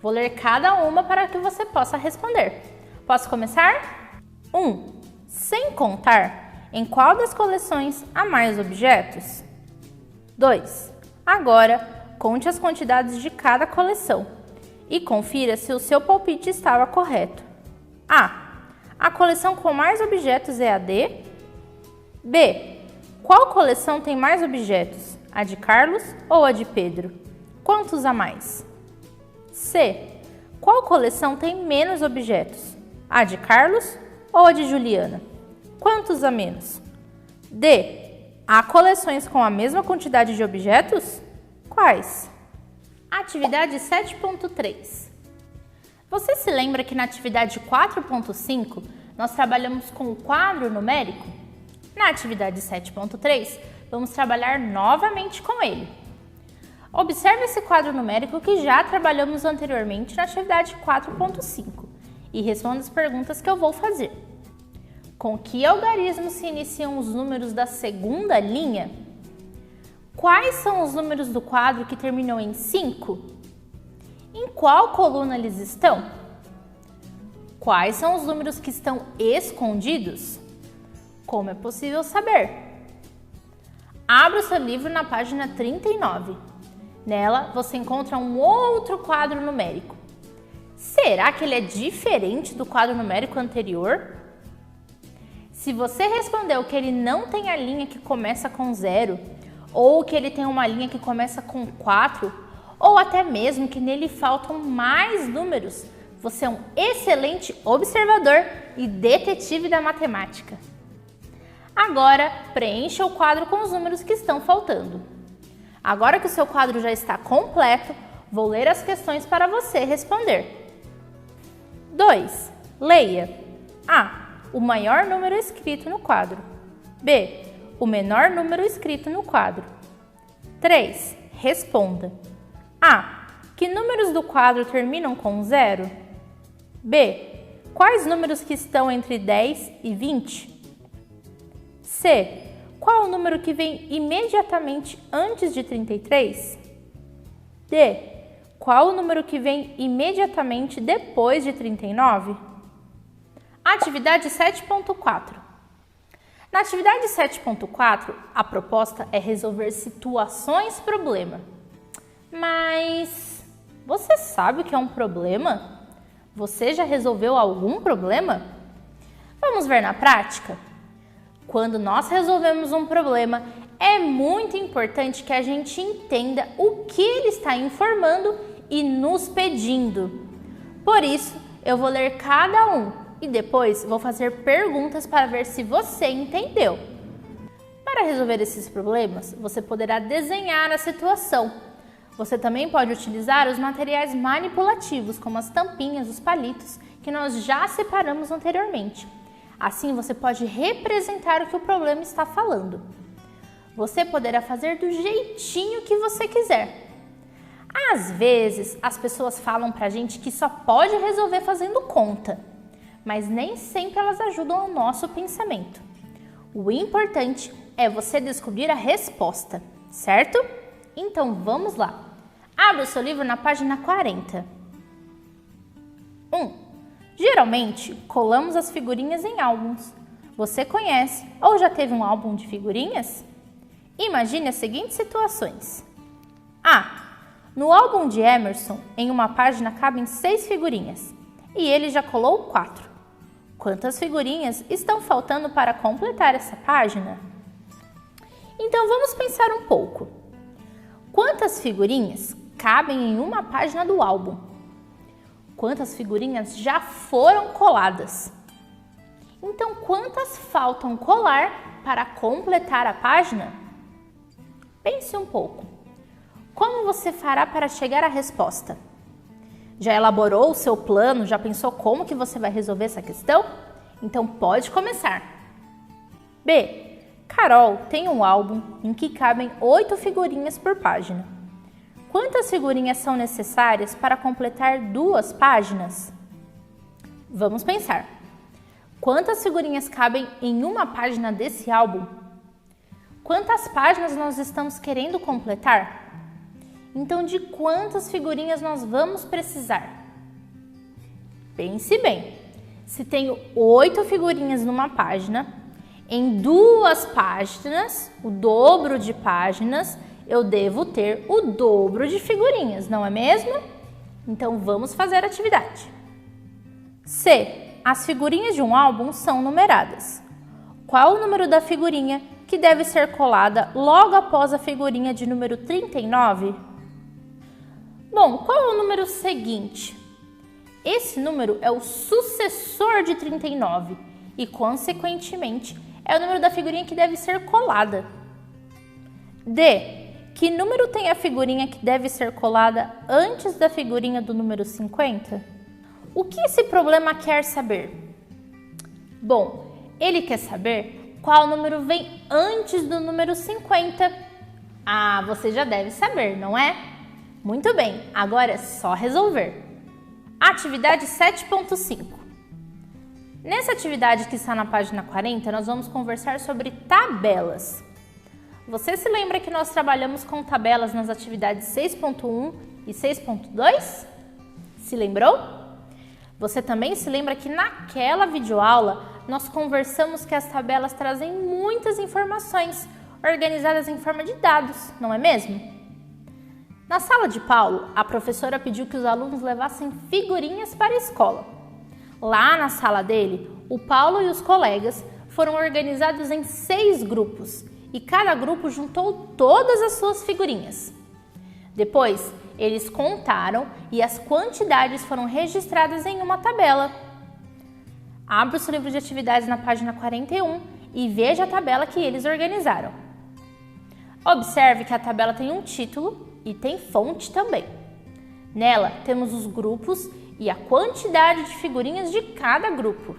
Vou ler cada uma para que você possa responder. Posso começar? 1. Sem contar, em qual das coleções há mais objetos? 2. Agora, conte as quantidades de cada coleção e confira se o seu palpite estava correto. A coleção com mais objetos é a D? B. Qual coleção tem mais objetos? A de Carlos ou a de Pedro? Quantos a mais? C. Qual coleção tem menos objetos? A de Carlos ou a de Juliana? Quantos a menos? D. Há coleções com a mesma quantidade de objetos? Quais? Atividade 7.3. Você se lembra que na atividade 4.5 nós trabalhamos com o quadro numérico? Na atividade 7.3, vamos trabalhar novamente com ele. Observe esse quadro numérico que já trabalhamos anteriormente na atividade 4.5 e responda as perguntas que eu vou fazer. Com que algarismo se iniciam os números da segunda linha? Quais são os números do quadro que terminam em 5? Em qual coluna eles estão? Quais são os números que estão escondidos? Como é possível saber? Abra o seu livro na página 39. Nela, você encontra um outro quadro numérico. Será que ele é diferente do quadro numérico anterior? Se você respondeu que ele não tem a linha que começa com 0, ou que ele tem uma linha que começa com 4, ou até mesmo que nele faltam mais números, você é um excelente observador e detetive da matemática. Agora, preencha o quadro com os números que estão faltando. Agora que o seu quadro já está completo, vou ler as questões para você responder. 2. Leia. A. O maior número escrito no quadro. B. O menor número escrito no quadro. 3. Responda. A. que números do quadro terminam com 0? B. Quais números que estão entre 10 e 20? C. Qual o número que vem imediatamente antes de 33? D. Qual o número que vem imediatamente depois de 39? Atividade 7.4. Na atividade 7.4, a proposta é resolver situações-problema. Mas você sabe o que é um problema? Você já resolveu algum problema? Vamos ver na prática? Quando nós resolvemos um problema, é muito importante que a gente entenda o que ele está informando e nos pedindo. Por isso, eu vou ler cada um e depois vou fazer perguntas para ver se você entendeu. Para resolver esses problemas, você poderá desenhar a situação. Você também pode utilizar os materiais manipulativos, como as tampinhas, os palitos, que nós já separamos anteriormente. Assim, você pode representar o que o problema está falando. Você poderá fazer do jeitinho que você quiser. Às vezes, as pessoas falam pra gente que só pode resolver fazendo conta, mas nem sempre elas ajudam ao nosso pensamento. O importante é você descobrir a resposta, certo? Então vamos lá. Abra o seu livro na página 40. 1. Geralmente, colamos as figurinhas em álbuns. Você conhece ou já teve um álbum de figurinhas? Imagine as seguintes situações. A. No álbum de Emerson, em uma página cabem 6 figurinhas e ele já colou 4. Quantas figurinhas estão faltando para completar essa página? Então vamos pensar um pouco. Quantas figurinhas cabem em uma página do álbum? Quantas figurinhas já foram coladas? Então, quantas faltam colar para completar a página? Pense um pouco. Como você fará para chegar à resposta? Já elaborou o seu plano? Já pensou como que você vai resolver essa questão? Então, pode começar. B. Carol tem um álbum em que cabem 8 figurinhas por página. Quantas figurinhas são necessárias para completar 2 páginas? Vamos pensar. Quantas figurinhas cabem em uma página desse álbum? Quantas páginas nós estamos querendo completar? Então, de quantas figurinhas nós vamos precisar? Pense bem. Se tenho 8 figurinhas numa página, em 2 páginas, o dobro de páginas, eu devo ter o dobro de figurinhas, não é mesmo? Então, vamos fazer a atividade. C. As figurinhas de um álbum são numeradas. Qual o número da figurinha que deve ser colada logo após a figurinha de número 39? Bom, qual é o número seguinte? Esse número é o sucessor de 39 e, consequentemente, é o número da figurinha que deve ser colada. D. Que número tem a figurinha que deve ser colada antes da figurinha do número 50? O que esse problema quer saber? Bom, ele quer saber qual número vem antes do número 50. Ah, você já deve saber, não é? Muito bem, agora é só resolver. Atividade 7.5. Nessa atividade que está na página 40, nós vamos conversar sobre tabelas. Você se lembra que nós trabalhamos com tabelas nas atividades 6.1 e 6.2? Se lembrou? Você também se lembra que naquela videoaula nós conversamos que as tabelas trazem muitas informações organizadas em forma de dados, não é mesmo? Na sala de Paulo, a professora pediu que os alunos levassem figurinhas para a escola. Lá na sala dele, o Paulo e os colegas foram organizados em 6 grupos e cada grupo juntou todas as suas figurinhas. Depois, eles contaram e as quantidades foram registradas em uma tabela. Abra o seu livro de atividades na página 41 e veja a tabela que eles organizaram. Observe que a tabela tem um título e tem fonte também. Nela, temos os grupos e a quantidade de figurinhas de cada grupo.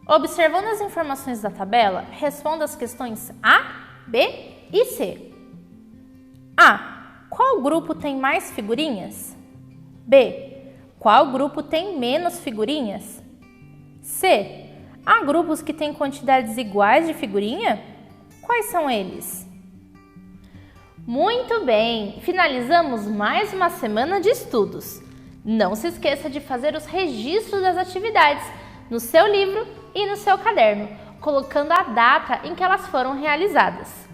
Observando as informações da tabela, responda as questões A, B e C. A. Qual Qual grupo tem mais figurinhas? B. Qual grupo tem menos figurinhas? C. Há grupos que têm quantidades iguais de figurinha? Quais são eles? Muito bem! Finalizamos mais uma semana de estudos. Não se esqueça de fazer os registros das atividades no seu livro e no seu caderno, colocando a data em que elas foram realizadas.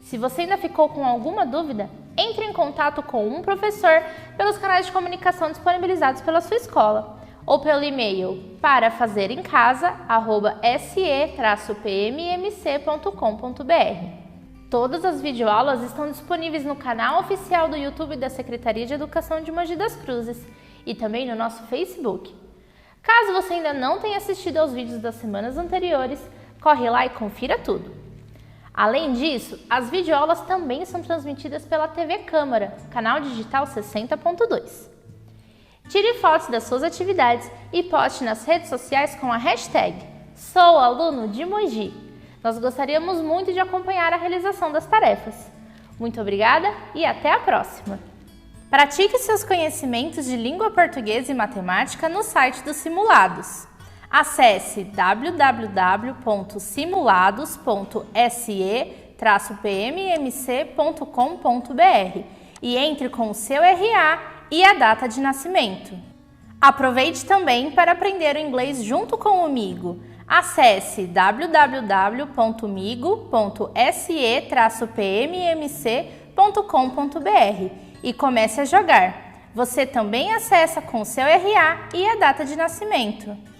Se você ainda ficou com alguma dúvida, entre em contato com um professor pelos canais de comunicação disponibilizados pela sua escola ou pelo e-mail parafazerimcasa@se-pmmc.com.br. Todas as videoaulas estão disponíveis no canal oficial do YouTube da Secretaria de Educação de Mogi das Cruzes e também no nosso Facebook. Caso você ainda não tenha assistido aos vídeos das semanas anteriores, corre lá e confira tudo. Além disso, as videoaulas também são transmitidas pela TV Câmara, canal digital 60.2. Tire fotos das suas atividades e poste nas redes sociais com a hashtag #SouAlunoDeMogi. Nós gostaríamos muito de acompanhar a realização das tarefas. Muito obrigada e até a próxima! Pratique seus conhecimentos de língua portuguesa e matemática no site dos Simulados. Acesse www.simulados.se-pmmc.com.br e entre com o seu RA e a data de nascimento. Aproveite também para aprender o inglês junto com o Migo. Acesse www.migo.se-pmmc.com.br e comece a jogar. Você também acessa com seu RA e a data de nascimento.